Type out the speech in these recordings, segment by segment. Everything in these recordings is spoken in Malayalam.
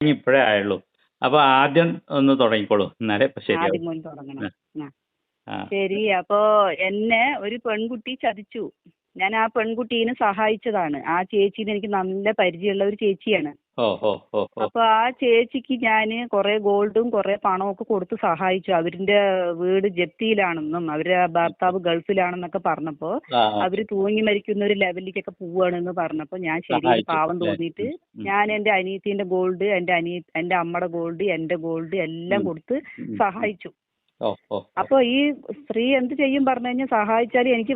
ഇപ്പോഴേ ആയുള്ളൂ. അപ്പൊ ആദ്യം ഒന്ന് തുടങ്ങിക്കോളൂ, എന്നാലേ ഇപ്പൊ ശരിയാവും. ആദ്യം മുതൽ തുടങ്ങണം. ആ. ആ. ശരി. അപ്പോ എന്നെ ഒരു പെൺകുട്ടി ചതിച്ചു. ഞാൻ ആ പെൺകുട്ടീനെ സഹായിച്ചതാണ്. ആ ചേച്ചീനെ എനിക്ക് നല്ല പരിചയമുള്ള ഒരു ചേച്ചിയാണ്. ഓ ഓ ഓ ഓ അപ്പൊ ആ ചേച്ചിക്ക് ഞാൻ കുറെ ഗോൾഡും കുറെ പണവും ഒക്കെ കൊടുത്ത് സഹായിച്ചു. അവരുടെ വീട് ജപ്തിയിലാണെന്നും അവരുടെ ഭർത്താവ് ഗൾഫിലാണെന്നൊക്കെ പറഞ്ഞപ്പോ ആ, അവര് തൂങ്ങി മരിക്കുന്ന ഒരു ലെവലിലേക്കൊക്കെ പോവാണെന്ന് പറഞ്ഞപ്പോ ഞാൻ ശരി സഹായിച്ചു പാവം അല്ലേ? തോന്നിയിട്ട് ഉം, ഞാൻ എന്റെ അനിയത്തിന്റെ ഗോൾഡ്, എന്റെ അമ്മയുടെ ഗോൾഡ്, എന്റെ ഗോൾഡ് എല്ലാം ഉം, കൊടുത്ത് ഉം, ഉം. സഹായിച്ചു. ഓ ഓ ഓ അപ്പൊ ഈ സ്ത്രീ എന്ത് ചെയ്യും പറഞ്ഞു കഴിഞ്ഞാൽ, സഹായിച്ചാൽ എനിക്ക്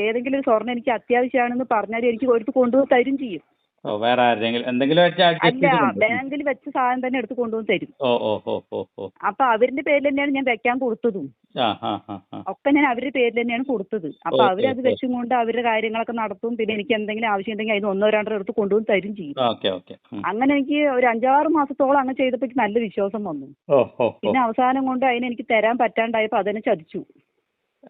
ഏതെങ്കിലും ഒരു സ്വർണ്ണം എനിക്ക് അത്യാവശ്യമാണെന്ന് പറഞ്ഞാൽ എനിക്ക് എടുത്ത് കൊണ്ടുപോയി തരും ചെയ്യും. ഓ വേറെ ആരെങ്കിലും എന്തെങ്കിലും വെച്ച് അഡ്ജസ്റ്റ് അല്ല, ചെയ്ത് കൊണ്ടുവരും. ബാങ്കിൽ വെച്ച സാധനം തന്നെ എടുത്ത് കൊണ്ടുവന്ന് തരും. ഓ ഓ ഓ ഓ ഓ അപ്പൊ അവരുടെ പേരിൽ തന്നെയാണ് ഞാൻ വെക്കാൻ കൊടുത്തതും. ആ ആ ആ ആ ഒക്കെ ഞാൻ അവരുടെ പേരിൽ തന്നെയാണ് കൊടുത്തത്. അപ്പൊ ഓ ഓ അവരത് ഓ വെച്ചും കൊണ്ട് അവരുടെ കാര്യങ്ങളൊക്കെ നടത്തും. പിന്നെ എനിക്ക് എന്തെങ്കിലും ആവശ്യം ഉണ്ടെങ്കിൽ അതിന് ഒന്നോ രണ്ടോ എടുത്ത് കൊണ്ടുവന്ന് തരും ചെയ്യും. Okay okay. അങ്ങനെ എനിക്ക് ഒരു 5-6 മാസത്തോളം അങ്ങനെ ചെയ്തപ്പോൾ എനിക്ക് നല്ല വിശ്വാസം വന്നു. ഓ ഓ ഓ പിന്നെ അവസാനം കൊണ്ട് അതിന് എനിക്ക് തരാൻ പറ്റാണ്ടായപ്പോ അതിനെ ചതിച്ചു.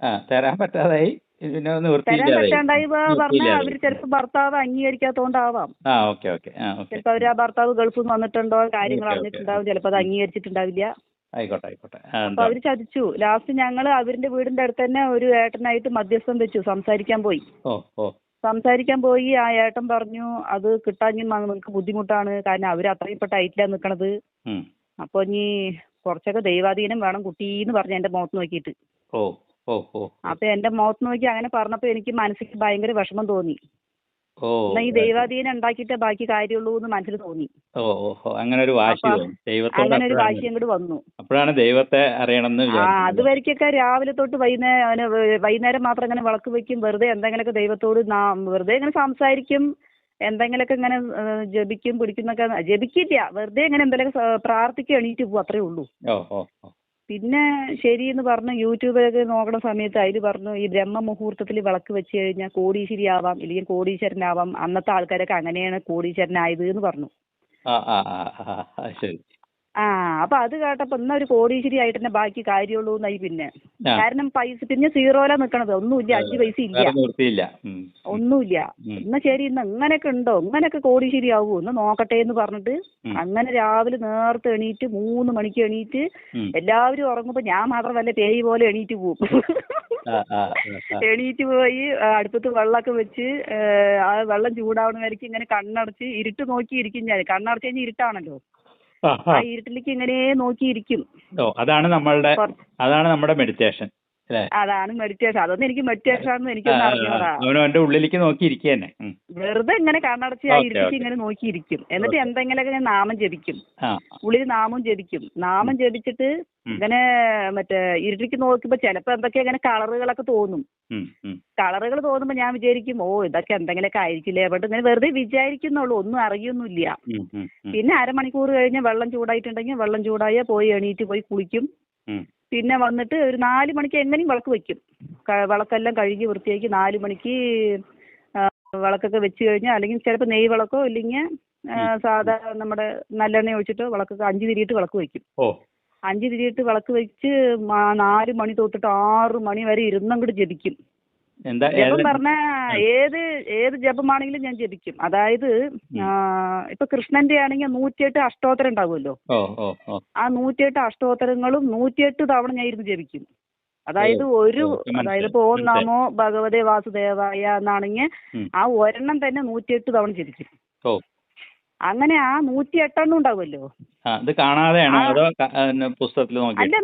ആ തരാൻ പറ്റാതായി, പിന്നെ തരാൻ നിവൃത്തിയില്ലാതായി. പറ്റാണ്ടായി പറഞ്ഞാൽ നിവൃത്തിയില്ലാതായി. അവര് ചിലപ്പോൾ ഭർത്താവ് അംഗീകരിക്കാത്തോണ്ടാവാം. ആ ഓക്കെ ഓക്കെ. ആ ഓക്കെ ചിലപ്പോൾ അവര് ആ ഭർത്താവ് ഗൾഫിൽ നിന്ന് വന്നിട്ടുണ്ടോ, കാര്യങ്ങൾ ഓക്കെ ഓക്കെ. അറിഞ്ഞിട്ടുണ്ടാവും. ചിലപ്പോൾ അത് അംഗീകരിച്ചിട്ടുണ്ടാവില്ല. ആയിക്കോട്ടെ ആയിക്കോട്ടെ. ആ അപ്പൊ എന്താ? അവര് ചതിച്ചു. ലാസ്റ്റ് ഞങ്ങള് അവരുടെ വീടിന്റെ അടുത്ത് തന്നെ ഒരു ഏട്ടനായിട്ട് മധ്യസ്ഥം വെച്ചു. സംസാരിക്കാൻ പോയി. ഓ ഓ ആ ഏട്ടൻ പറഞ്ഞു അത് കിട്ടാൻ നിങ്ങൾക്ക് ബുദ്ധിമുട്ടാണ്. കാരണം അവര് അത്രയും ഇപ്പൊ ടൈറ്റിലാണ് നിക്കണത്. ഉം. അപ്പൊ ഇനി കുറച്ചൊക്കെ ദൈവാധീനം വേണം കുട്ടീന്ന് പറഞ്ഞു എന്റെ മുഖത്ത് നോക്കിയിട്ട്. ഓ ഓ ഓ അപ്പൊ എന്റെ മുഖത്ത് നോക്കി അങ്ങനെ പറഞ്ഞപ്പോ എനിക്ക് മനസ്സിൽ ഭയങ്കര വിഷമം തോന്നി. ഓ എന്നാ ഈ ദൈവാധീനം ഉണ്ടാക്കിയിട്ടേ ബാക്കി കാര്യമുള്ളൂ എന്ന് മനസ്സിൽ തോന്നി. ഓ ഓ ഓ അങ്ങനെ ഒരു വാശി അപ്പൊ തോന്നും ദൈവത്തോട്. അങ്ങനെ ഒരു അപ്പോഴാണ് വാശി അങ്ങോട്ട് വന്നു. അപ്പോഴാണ് ദൈവത്തെ അറിയണമെന്ന് വിചാരിക്കുന്നത്. അതുവരെക്കൊക്കെ രാവിലെ തൊട്ട് വൈകുന്നേരം മാത്രം ഇങ്ങനെ വിളക്ക് വെക്കും. വെറുതെ എന്തെങ്കിലുമൊക്കെ ദൈവത്തോട് വെറുതെ ഇങ്ങനെ സംസാരിക്കും. എന്തെങ്കിലുമൊക്കെ ഇങ്ങനെ ജപിക്കും പിടിക്കുന്നൊക്കെ. ജപിക്കില്ല, വെറുതെ ഇങ്ങനെ എന്തെങ്കിലുമൊക്കെ പ്രാർത്ഥിക്കും, എണീറ്റ് പോകും, അത്രേ ഉള്ളൂ. ഓ ഓ ഓ പിന്നെ ശരിയെന്ന് പറഞ്ഞ് യൂട്യൂബിലൊക്കെ നോക്കുന്ന സമയത്ത് അതിൽ പറഞ്ഞു ഈ ബ്രഹ്മ മുഹൂർത്തത്തിൽ വിളക്ക് വെച്ച് കഴിഞ്ഞാൽ കോടീശ്വരി ആവാം, ഇല്ലെങ്കിൽ കോടീശ്വരനാവാം. അന്നത്തെ ആൾക്കാരൊക്കെ അങ്ങനെയാണ് കോടീശ്വരനായത് എന്ന് പറഞ്ഞു. ആ ആ ആ ആ ആ, ശരി. അപ്പൊ അത് കേട്ടപ്പോ എന്നാ ഒരു കോടീശ്വരി ആയിട്ട് തന്നെ ബാക്കി കാര്യമുള്ളൂ എന്നായി. പിന്നെ ആ കാരണം പൈസ പിന്നെ സീറോയിലാ നിക്കണത്. ഒന്നുമില്ല, 5 പൈസ ഇല്ല, വേറെ നിവൃത്തിയില്ല. ഒന്നുമില്ല. ഉം. എന്നാ ശരി, ഇന്ന് ഇങ്ങനെയൊക്കെ ഉണ്ടോ, ഇങ്ങനെയൊക്കെ കോടീശ്വരി ആവൂ, ഒന്ന് നോക്കട്ടെ എന്ന് പറഞ്ഞിട്ട് അങ്ങനെ രാവിലെ നേരത്തെ എണീറ്റ് 3 മണിക്ക് എണീറ്റ് ഉം. എല്ലാവരും ഉറങ്ങുമ്പോ ഞാൻ മാത്രം വല്ല പേയി പോലെ എണീറ്റ് പോകും. ആ ആ ആ എണീറ്റ് പോയി അടുപ്പത്ത് വെള്ളമൊക്കെ വെച്ച് ആ വെള്ളം ചൂടാവണ വരയ്ക്ക് ഇങ്ങനെ കണ്ണടച്ച് ഇരുട്ട് നോക്കിയിരിക്കും. ഞാൻ കണ്ണടച്ച് കഴിഞ്ഞാൽ ഇരുട്ടാണല്ലോ. ആ ആ. ആ ഇരുട്ടിലേക്ക് ഇങ്ങനെ നോക്കിയിരിക്കും. ഓ അതാണ് നമ്മുടെ മെഡിറ്റേഷൻ അല്ലേ? അതാണ് മെഡിറ്റേഷൻ. അതൊന്നും എനിക്ക് മെഡിറ്റേഷൻ ആണെന്ന് എനിക്കൊന്നും അറിഞ്ഞൂടാ. അവനവന്റെ ഉള്ളിലേക്ക് നോക്കിയിരിക്കുക തന്നെ. വെറുതെ ഇങ്ങനെ കണ്ണടച്ച് ആ ഓക്കെ ഇരുട്ടിക്ക് ഓക്കെ. ഇങ്ങനെ നോക്കിയിരിക്കും. എന്നിട്ട് എന്തെങ്കിലുമൊക്കെ ഞാൻ നാമം ജപിക്കും. ആ ഉള്ളിൽ നാമം ജപിക്കും. നാമം ജപിച്ചിട്ട് ഇങ്ങനെ മറ്റേ ഇരുട്ടിക്ക് നോക്കുമ്പോ ചിലപ്പോ എന്തൊക്കെ ഇങ്ങനെ കളറുകളൊക്കെ തോന്നും. ഉം, ഉം. കളറുകൾ തോന്നുമ്പോ ഞാൻ വിചാരിക്കും ഓ ഇതൊക്കെ എന്തെങ്കിലുമൊക്കെ ആയിരിക്കില്ലേ. അവിടെ ഇങ്ങനെ വെറുതെ വിചാരിക്കുന്നുള്ളൂ, ഒന്നും അറിയൊന്നുമില്ല. ഉം, ഉം, ഉം. പിന്നെ അരമണിക്കൂർ കഴിഞ്ഞ് വെള്ളം ചൂടായിട്ടുണ്ടെങ്കിൽ വെള്ളം ചൂടായ പോയി എണീറ്റ് പോയി കുളിക്കും. ഉം. പിന്നെ വന്നിട്ട് ഒരു 4 മണിക്ക് എങ്ങനെയും വിളക്ക് വെക്കും. വിളക്കെല്ലാം കഴുകി വൃത്തിയാക്കി 4 മണിക്ക് വിളക്കൊക്കെ വെച്ച് കഴിഞ്ഞാൽ, അല്ലെങ്കിൽ ചിലപ്പോൾ നെയ് വിളക്കോ ഇല്ലെങ്കിൽ സാധാ നമ്മുടെ നല്ലെണ്ണ ഒഴിച്ചിട്ട് വിളക്കൊക്കെ 5 തിരിയിട്ട് വിളക്ക് വെക്കും. ഓ 5 തിരിയിട്ട് വിളക്ക് വെച്ച് 4 മണി തൊട്ടിട്ട് 6 മണി വരെ ഇരുന്നങ്ങോട്ട് ജപിക്കും. എന്താ ജപം പറഞ്ഞ ഏത് ജപമാണെങ്കിലും ഞാൻ ജപിക്കും. അതായത് ഇപ്പൊ കൃഷ്ണന്റെ ആണെങ്കിൽ 108 അഷ്ടോത്തരം ഉണ്ടാവുമല്ലോ. ഓ ഓ ഓ ആ 108 അഷ്ടോത്തരങ്ങളും 108 തവണ ഞാൻ ഇരുന്ന് ജപിക്കും. അതായത് അതായത് ഇപ്പൊ ഓം നമോ ഭഗവതേ വാസുദേവായ എന്നാണെങ്കിൽ ആ ഒരെണ്ണം തന്നെ 108 തവണ ജപിക്കും. ഓ അങ്ങനെ ആ 108 ഉണ്ടാവുമല്ലോ. ഇത് കാണാതെയാണോ അതോ പുസ്തകത്തിൽ നോക്കി? അല്ല,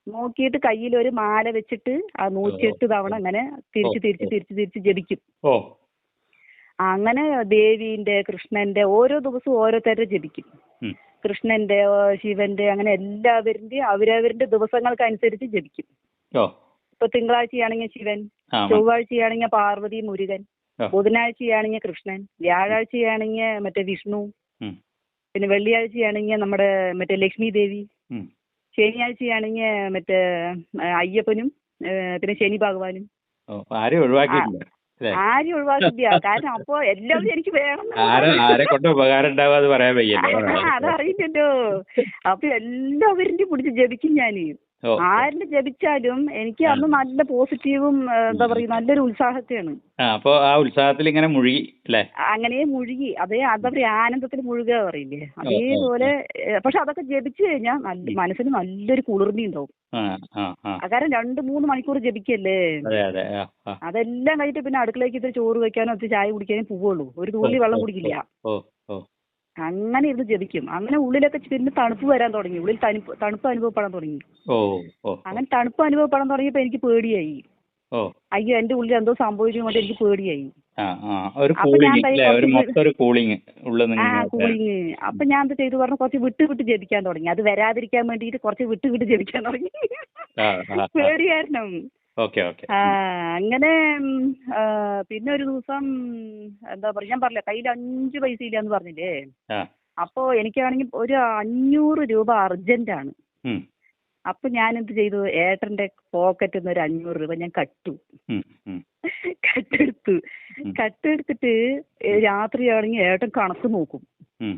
നോക്കിയിട്ട് കയ്യിൽ ഒരു മാല വെച്ചിട്ട് ആ 108 തവണ അങ്ങനെ തിരിച്ച് ജപിക്കും. ഓ അങ്ങനെ ദേവീന്റെ കൃഷ്ണന്റെ ഓരോ ദിവസവും ഓരോരുത്തരുടെ ജപിക്കും. കൃഷ്ണന്റെ ശിവന്റെ അങ്ങനെ എല്ലാവരുടെയും അവരവരുടെ ദിവസങ്ങൾക്ക് അനുസരിച്ച് ജപിക്കും. ഇപ്പൊ തിങ്കളാഴ്ചയാണെങ്കിൽ ശിവൻ, ചൊവ്വാഴ്ചയാണെങ്കിൽ പാർവതി മുരുകൻ, ബുധനാഴ്ചയാണെങ്കിൽ കൃഷ്ണൻ, വ്യാഴാഴ്ചയാണെങ്കിൽ മറ്റേ വിഷ്ണു, പിന്നെ വെള്ളിയാഴ്ചയാണെങ്കിൽ നമ്മുടെ മറ്റേ ലക്ഷ്മി ദേവി, ശനിയാഴ്ചയാണെങ്കിൽ മറ്റേ അയ്യപ്പനും പിന്നെ ശനി ഭഗവാനും. ആരും ഒഴിവാക്കില്ല. കാരണം അപ്പൊ എല്ലാവരും എനിക്ക് വേണം. ഉപകാരം പറയാൻ വയ്യല്ലോ. അതറിയില്ലല്ലോ. അപ്പൊ എല്ലാവരും പിടിച്ച് ജപിക്കും ഞാന്. ഓ ഓ. ആരിൽ ജപിച്ചാലും എനിക്ക് ആ അന്ന് നല്ല പോസിറ്റീവും എന്താ ഉം. പറയുക നല്ലൊരു ഉത്സാഹത്തെയാണ്. അപ്പോൾ ആ ഉത്സാഹത്തിൽ ഇങ്ങനെ മുഴുകി അല്ലേ? അങ്ങനെ മുഴുകി അതേ എന്താ പറയുക ആനന്ദത്തിൽ മുഴുകുക പറയില്ലേ ഓ ഓ അതേപോലെ. ഓ. പക്ഷെ അതൊക്കെ ജപിച്ചു കഴിഞ്ഞാൽ നല്ല ഉം. മനസ്സിന് നല്ലൊരു കുളിർമ ഉണ്ടാവും. ആ ആ ആ. കാരണം 2-3 മണിക്കൂർ ജപിക്കല്ലേ. അതെ അതെ. ആ ആ. അതെല്ലാം കഴിഞ്ഞിട്ട് പിന്നെ അടുക്കളയ്ക്ക് ഇത്തിരി ചോറ് വെക്കാനോ ഇത്തിരി ചായ കുടിക്കാനേ പോവുള്ളൂ. ഒരു ഓ തുള്ളി ഓ വെള്ളം ഓ കുടിക്കില്ല. ഓ ഓ. അങ്ങനെ ഇരുന്ന് ജപിക്കും. അങ്ങനെ ഉള്ളിലൊക്കെ പിന്നെ തണുപ്പ് വരാൻ തുടങ്ങി. ഉള്ളിൽ തണുപ്പ് അനുഭവപ്പെടാൻ തുടങ്ങി. ഓ ഓ ഓ അങ്ങനെ തണുപ്പ് അനുഭവപ്പെടാൻ തുടങ്ങിയപ്പോൾ എനിക്ക് പേടിയായി. ഓ. അയ്യോ എൻ്റെ ഉള്ളിൽ എന്തോ സംഭവിച്ചു കൊണ്ട് എനിക്ക് പേടിയായി. ആ ആ. ഒരു അപ്പൊ ഞാൻ കൂളിങ് എന്തായി അല്ലേ? ഒരു കുറച്ച് മൊത്തം ഒരു കൂളിങ് ഉള്ളിൽ നിന്ന് ഇങ്ങനെ. കൂളിങ്. അപ്പൊ ഞാൻ എന്താ ചെയ്തു പറഞ്ഞു കുറച്ച് വിട്ട് വിട്ട് ജപിക്കാൻ തുടങ്ങി. അത് വരാതിരിക്കാൻ വേണ്ടിയിട്ട് കുറച്ച് വിട്ട് വിട്ട് ജപിക്കാൻ തുടങ്ങി. ആ ആ ആ. പേടി കാരണം. Okay okay. അങ്ങനെ പിന്നെ ഒരു ദിവസം എന്താ പറയുക ഞാൻ പറഞ്ഞില്ലേ കയ്യിൽ 5 പൈസ ഇല്ലാന്ന് പറഞ്ഞില്ലേ. ആ. അപ്പോൾ എനിക്കാണെങ്കിൽ ഒരു 500 രൂപ അർജന്റാണ്. ഉം. അപ്പൊ ഞാൻ എന്ത് ചെയ്തു ഏട്ടന്റെ പോക്കറ്റിൽ നിന്ന് ഒരു 500 രൂപ ഞാൻ കട്ടു. ഉം. ഉം. കട്ടെടുത്തു. ഉം. കട്ടെടുത്തിട്ട് രാത്രിയാണെങ്കിൽ ഏട്ടൻ കണക്ക് നോക്കും. ഉം.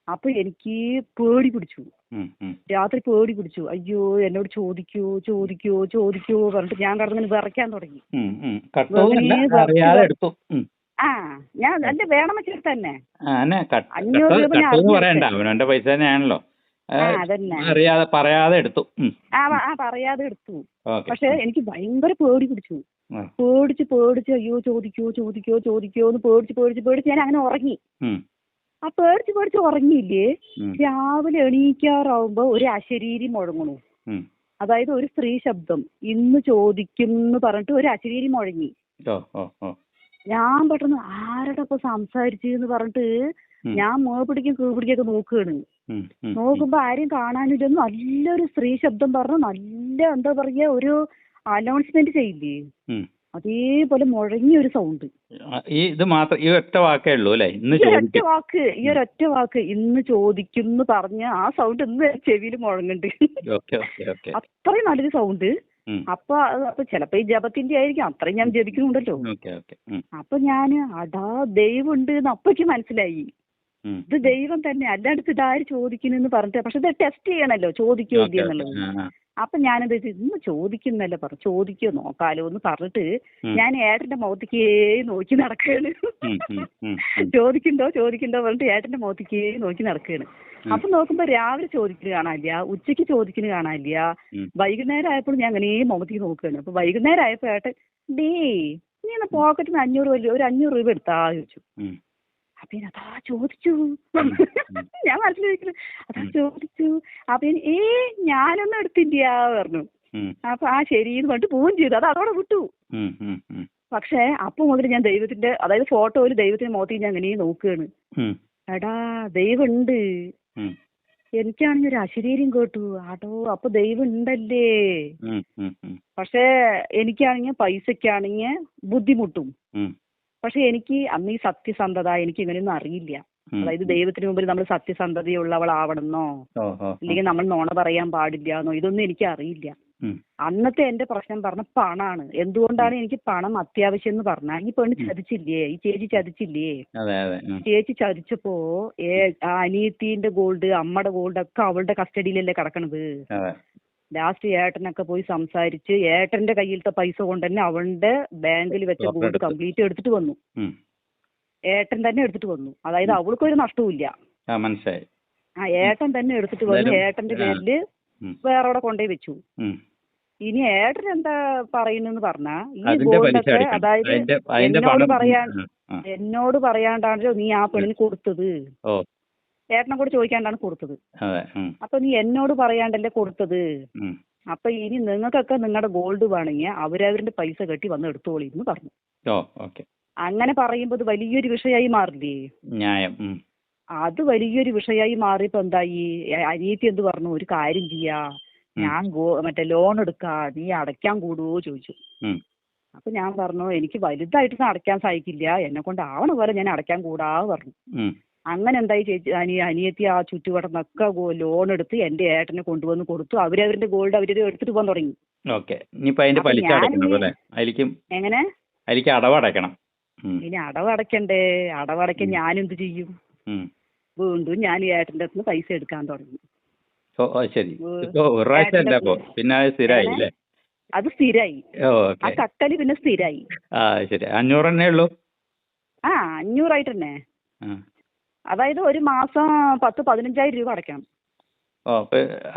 അപ്പൊ എനിക്ക് പേടി പിടിച്ചു. ഉം. ഉം. രാത്രി പേടി പിടിച്ചു. അയ്യോ എന്നോട് ചോദിക്കോ പറഞ്ഞിട്ട് ഞാൻ കിടന്നിങ്ങനെ വിറയ്ക്കാൻ തുടങ്ങി. ഉം. ഉം. കട്ടൊന്നുമല്ല, വെറുതെ അറിയാതെ എടുത്തു. ഉം. ഞാൻ എന്റെ വേണം വെച്ചിട്ട് തന്നെ ആ, അന്നെ 500 രൂപ ഞാൻ കട്ടെന്ന് അറിഞ്ഞെടുത്തെ. പറയണ്ട, അവനവന്റെ പൈസ തന്നെയാണല്ലോ. അതന്നെ. അറിയാതെ പറയാതെ എടുത്തു. ഉം. പറയാതെ എടുത്തു. ഓക്കെ. പക്ഷെ എനിക്ക് ഭയങ്കര പേടി പിടിച്ചു. ആ. പേടിച്ച് അയ്യോ ചോദിക്കോ എന്ന് പേടിച്ച് ഞാൻ അങ്ങനെ ഉറങ്ങി. ഉം. ആ പേടിച്ച് ഉറങ്ങിയില്ലേ. ഉം. രാവിലെ എണീക്കാറാവുമ്പോ ഒരു അശരീരി മുഴങ്ങണു. ഉം. അതായത് ഒരു സ്ത്രീ ശബ്ദം ഇന്ന് ചോദിക്കും എന്ന് പറഞ്ഞിട്ട് ഒരു അശരീരി മുഴങ്ങി. ഓ ഓ ഓ. ഞാൻ പെട്ടെന്ന് ആരുടെ ഇപ്പൊ സംസാരിച്ചെന്ന് പറഞ്ഞിട്ട് ഉം. ഞാൻ കീഴ്പിടിക്കൊക്കെ നോക്കുകയാണ്. ഉം. ഉം. നോക്കുമ്പോ ആരും കാണാനില്ല. നല്ലൊരു സ്ത്രീ ശബ്ദം പറഞ്ഞു നല്ല എന്താ പറയാ ഒരു അനൗൺസ്മെന്റ് ചെയ്യില്ലേ ഉം. അതേപോലെ മുഴങ്ങിയ ഒരു സൗണ്ട്. ഇത് മാത്രം, ഈ ഒറ്റ വാക്കേ ഉള്ളൂ അല്ലേ? ഇന്ന് ഈ ഒരൊറ്റ ചോദിക്കും. വാക്ക് ഇന്ന് ചോദിക്കും എന്ന് പറഞ്ഞ ആ സൗണ്ട് ഇന്ന് ചെവിയിൽ മുഴങ്ങുന്നുണ്ട്. Okay okay okay. അത്രയും നല്ലൊരു സൗണ്ട്. ഉം. അപ്പൊ ചിലപ്പോ ഈ ജപത്തിന്റെ ആയിരിക്കും അത്രയും ഞാൻ ജപിക്കുന്നുണ്ടല്ലോ. Okay okay. ഉം. അപ്പൊ ഞാന് ദൈവമുണ്ട് എന്ന് അപ്പയ്ക്ക് മനസ്സിലായി. ഉം. ഇത് ദൈവം തന്നെ അല്ലാണ്ട് ഇതാര് ചോദിക്കുന്നെന്ന് പറഞ്ഞിട്ട്. പക്ഷെ ഇത് ടെസ്റ്റ് ചെയ്യണല്ലോ ചോദിക്കോ ഓക്കെ ഇല്ല ഓക്കെ. എന്നുള്ളത്. ആ ആ. അപ്പൊ ഞാനെന്താ ഇന്ന് ചോദിക്കുന്നല്ലേ പറഞ്ഞു ചോദിക്കോ നോക്കാലോ എന്ന് പറഞ്ഞിട്ട് ഉം. ഞാൻ ഏട്ടന്റെ മുഖത്തേക്കേ നോക്കി നടക്കുകയാണ്. ഉം. ഉം. ഉം. ഉം. ചോദിക്കണ്ടോ പറഞ്ഞിട്ട് ഏട്ടന്റെ മുഖത്തേക്കേ നോക്കി നടക്കുകയാണ്. ഉം. അപ്പൊ നോക്കുമ്പോ രാവിലെ ചോദിക്കുന്നത് കാണാനില്ല, ഉച്ചയ്ക്ക് ചോദിക്കുന്നത് കാണാനില്ല, ഉം. വൈകുന്നേരം ആയപ്പോൾ ഞാൻ അങ്ങനെ മുഖത്തേക്ക് നോക്കുകയാണ്. അപ്പൊ വൈകുന്നേരം ആയപ്പോ ഏട്ടൻ നീ ഒന്ന് പോക്കറ്റിൽ നിന്ന് 500 ഒരു 500 രൂപ എടുത്താ ചോദിച്ചു. ഉം. അപ്പൊ അതാ ചോദിച്ചു. ഉം. ഞാൻ മനസ്സിലാക്കില്ല. അതാ ചോദിച്ചു. അപ്പൊ ഞാനൊന്നും എടുത്തില്ല പറഞ്ഞു. ഉം. അപ്പൊ ശരിന്ന് പറഞ്ഞിട്ട് പോവുകയും ചെയ്തു. അത് അതോടെ വിട്ടു. ഉം. ഉം. ഉം. പക്ഷെ അപ്പൊ മുതൽ ഞാൻ ദൈവത്തിന്റെ അതായത് ഫോട്ടോയിൽ ദൈവത്തിന്റെ മുഖത്തേക്ക് ഞാൻ അങ്ങനെ നോക്കുകയാണ്. ഉം. എടാ ദൈവം ഉണ്ട്. ഉം. എനിക്കാണെങ്കിൽ ഒരു അശരീരം കേട്ടു. അപ്പൊ ദൈവം ഉണ്ടല്ലേ. ഉം. ഉം. ഉം. പക്ഷെ എനിക്കാണെങ്കിൽ പൈസക്കാണെങ്കിൽ ബുദ്ധിമുട്ടും. ഉം. പക്ഷെ എനിക്ക് അന്ന് ഈ സത്യസന്ധത എനിക്ക് ഇങ്ങനെയൊന്നും അറിയില്ല. ഉം. അതായത് ദൈവത്തിന് മുമ്പിൽ നമ്മൾ സത്യസന്ധതയുള്ളവളാവണമെന്നോ ഓ ഓ. അല്ലെങ്കിൽ നമ്മൾ നുണ പറയാൻ പാടില്ലാന്നോ ഇതൊന്നും എനിക്ക് അറിയില്ല. ഉം. അന്നത്തെ എന്റെ പ്രശ്നം പറഞ്ഞ പണാണ്. എന്തുകൊണ്ടാണ് എനിക്ക് പണം അത്യാവശ്യം എന്ന് പറഞ്ഞാൽ ഈ പെണ്ണ് ചതിച്ചില്ലേ, ഈ ചേച്ചി ചതിച്ചില്ലേ. അതെ അതെ. ചേച്ചി ചതിച്ചപ്പോ അനിയത്തിന്റെ ഗോൾഡ് അമ്മയുടെ ഗോൾഡ് ഒക്കെ അവളുടെ കസ്റ്റഡിയിലല്ലേ കിടക്കണത്. അതെ. ലാസ്റ്റ് ഏട്ടനൊക്കെ പോയി സംസാരിച്ച് ഏട്ടന്റെ കയ്യിലത്തെ പൈസ കൊണ്ട് തന്നെ അവളുടെ ബാങ്കിൽ വെച്ച ഗോൾഡ് കംപ്ലീറ്റ് എടുത്തിട്ട് വന്നു. ഏട്ടൻ തന്നെ എടുത്തിട്ട് വന്നു. അതായത് അവൾക്കൊരു നഷ്ടവുമില്ല. മനസ്സിലായി. ഏട്ടൻ തന്നെ എടുത്തിട്ട് വന്നു. ഏട്ടന്റെ പേരില് വേറെ കൊണ്ടുപോയി വെച്ചു. ഇനി ഏട്ടൻ എന്താ പറയുന്നെന്ന് പറഞ്ഞാ ഈ ഗോൾഡൊക്കെ അതായത് എന്നോട് പറയാണ്ടാണല്ലോ നീ ആ പെണ്ണിന് കൊടുത്തത്. ഏട്ടനെ കൂടെ ചോദിക്കാണ്ടാണ് കൊടുത്തത്. അപ്പൊ നീ എന്നോട് പറയാണ്ടല്ലേ കൊടുത്തത്. അപ്പൊ ഇനി നിങ്ങൾക്കൊക്കെ നിങ്ങളുടെ ഗോൾഡ് വേണമെങ്കിൽ അവരവരുടെ പൈസ കെട്ടി വന്ന് എടുത്തോളി എന്ന് പറഞ്ഞു. അങ്ങനെ പറയുമ്പോ ഇത് വലിയൊരു വിഷയമായി മാറില്ലേ. ന്യായം. അത് വലിയൊരു വിഷയമായി മാറിയപ്പോ എന്തായി അനിയത്തി എന്ത് പറഞ്ഞു, ഒരു കാര്യം ചെയ്യാ ഞാൻ മറ്റേ ലോൺ എടുക്കാ നീ അടയ്ക്കാൻ കൂടുവോ ചോദിച്ചു. അപ്പൊ ഞാൻ പറഞ്ഞു എനിക്ക് വലുതായിട്ട് അടയ്ക്കാൻ സാധിക്കില്ല, എന്നെ കൊണ്ട് ആവണ പോലെ ഞാൻ അടയ്ക്കാൻ കൂടാ പറഞ്ഞു. അങ്ങനെ എന്തായി ചേച്ചി അനിയത്തി ആ ചുറ്റുവട്ടന്നൊക്കെ ലോൺ എടുത്ത് എന്റെ ഏട്ടനെ കൊണ്ടുവന്ന് കൊടുത്തു. അവരവരുടെ ഗോൾഡ് അവര് എടുത്തിട്ട് പോകാൻ തുടങ്ങി. എങ്ങനെ അടവടയ്ക്കണം. ഇനി അടവടയ്ക്കണ്ടേ, അടവടയ്ക്കാൻ ഞാനെന്ത് ചെയ്യും. വീണ്ടും ഞാൻ ഏട്ടൻ്റെ അടുത്ത് നിന്ന് പൈസ എടുക്കാൻ തുടങ്ങി. ഓ ഓ ശരി. ഇപ്പൊ ഒരു പ്രാവശ്യം അല്ല അപ്പൊ പിന്നെ അത് സ്ഥിരമായി അല്ലേ? അത് സ്ഥിരായി. ആ ഓക്കെ. കട്ടല് പിന്നെ സ്ഥിരായി. ആ ശരി. 500 തന്നെ ഉള്ളൂ? ആ 500 തന്നെ. ആ. അതായത് ഒരു മാസം 10-15,000 രൂപ അടയ്ക്കണം. ഓ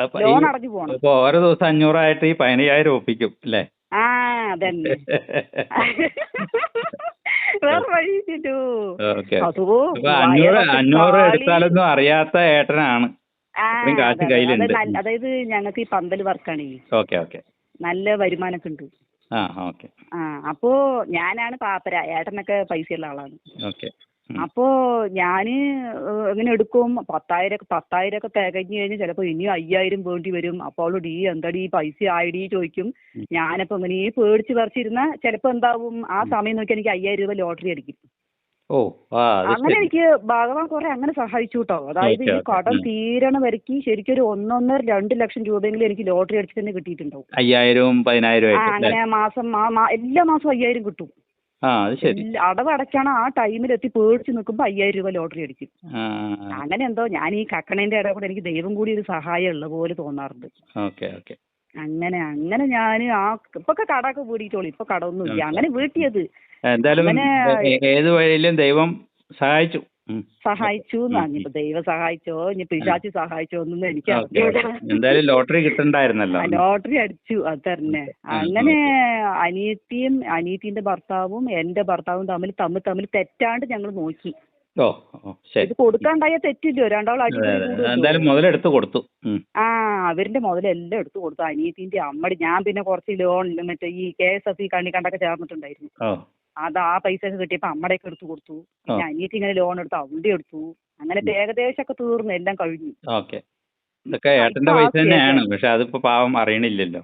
അപ്പൊ ലോൺ അടഞ്ഞു പോകണം. ഇപ്പൊ ഓരോ ദിവസം 500 ആയിട്ട് ഈ 15,000 ഒപ്പിക്കും അല്ലേ? ആ അതന്നെ. വേറെ വഴിയില്ലല്ലോ. ഓക്കെ. അതോ അപ്പൊ 500 എടുത്താലൊന്നും അറിയാത്ത ഏട്ടനാണ്. ആ അത്രയും കാശ് അതെ, അതെ. കയ്യിലുണ്ട്. അതായത് ഞങ്ങൾക്ക് ഈ പന്തൽ വർക്കാണേ. Okay okay. നല്ല വരുമാനമൊക്കെ ഉണ്ട്. ആ ഓക്കെ. ആ അപ്പോ ഞാനാണ് പാപ്പര, ഏട്ടനൊക്കെ പൈസയുള്ള ആളാണ്. ഓക്കെ. അപ്പോ ഞാന് ഇങ്ങനെ എടുക്കും 10,000 ഒക്കെ തികഞ്ഞു കഴിഞ്ഞ് ചിലപ്പോ ഇനിയും 5,000 വേണ്ടി വരും. അപ്പോൾ അവളോട് എന്താടി പൈസ ആയിടി ചോദിക്കും. ഞാനപ്പോ ഇങ്ങനെ ഈ പേടിച്ച് പറിച്ചിരുന്ന ചിലപ്പോ എന്താവും ആ സമയം നോക്കി എനിക്ക് 5,000 രൂപ ലോട്ടറി അടിക്കും. ഓ ആ അങ്ങനെ എനിക്ക് ഭഗവാൻ കുറെ അങ്ങനെ സഹായിച്ചു കേട്ടോ. അതായത് ഈ കടം തീരണ വരയ്ക്ക് ശരിക്കും ഒരു 1.5-2 ലക്ഷം രൂപയെങ്കിലും എനിക്ക് ലോട്ടറി അടിച്ച് തന്നെ കിട്ടിയിട്ടുണ്ടാവും. 5,000 10,000 ആ അങ്ങനെ മാസം എല്ലാ മാസവും 5,000 കിട്ടും. ആ അത് ശരി. അടവടയ്ക്കാണ് ആ ടൈമിലെത്തി പേടിച്ച് നിൽക്കുമ്പോൾ 5,000 രൂപ ലോട്ടറി അടിക്കും. അങ്ങനെ എന്തോ ഞാൻ ഈ കക്കണേന്റെ ഇടയിൽ കൂടെ എനിക്ക് ദൈവം കൂടി ഒരു സഹായം ഉള്ള പോലെ തോന്നാറുണ്ട്. Okay okay. അങ്ങനെ ഞാൻ ഇപ്പൊക്കെ കടമൊക്കെ വീടിയിട്ടോളൂ. ഇപ്പൊ കടമൊന്നുമില്ല. അങ്ങനെ വീട്ടിയത് എന്തായാലും ഏത് വഴിയിലും ദൈവം സഹായിച്ചു. ഇപ്പൊ ദൈവം സഹായിച്ചോ ഇനി പിശാചി സഹായിച്ചോ ഒന്നും എനിക്ക് എന്തായാലും ലോട്ടറി കിട്ടണ്ടായിരുന്നല്ലോ. ലോട്ടറി അടിച്ചു അത് തന്നെ. അങ്ങനെ അനിയത്തിന്റെ ഭർത്താവും എന്റെ ഭർത്താവും തമ്മിൽ തെറ്റാണ്ട് ഞങ്ങൾ നോക്കി. ഓ ശരി. ഇത് കൊടുക്കാണ്ടായ തെറ്റില്ലോ, രണ്ടാളും എന്തായാലും മുതലെടുത്ത് കൊടുത്തു. ആ അവരുടെ മുതലെല്ലാം എടുത്തു കൊടുത്തു. അനിയത്തിന്റെ അമ്മടി ഞാൻ പിന്നെ കുറച്ച് ലോൺ മറ്റേ ഈ KSF കണ്ണിക്കണ്ടൊക്കെ ചേർന്നിട്ടുണ്ടായിരുന്നു. അത് ആ പൈസ ഒക്കെ കിട്ടിയപ്പോ അമ്മടെയൊക്കെ എടുത്തു കൊടുത്തു. പിന്നെ അനിയത്തി ഇങ്ങനെ ലോൺ എടുത്തു, അവളുടെ എടുത്തു. അങ്ങനെ ഏകദേശം ഒക്കെ തീർന്നു, എല്ലാം കഴിഞ്ഞു. ഓക്കെ. ഇതൊക്കെ ഏട്ടന്റെ പൈസ തന്നെയാണ്, പക്ഷെ അതിപ്പോ പാവം അറിയണില്ലല്ലോ.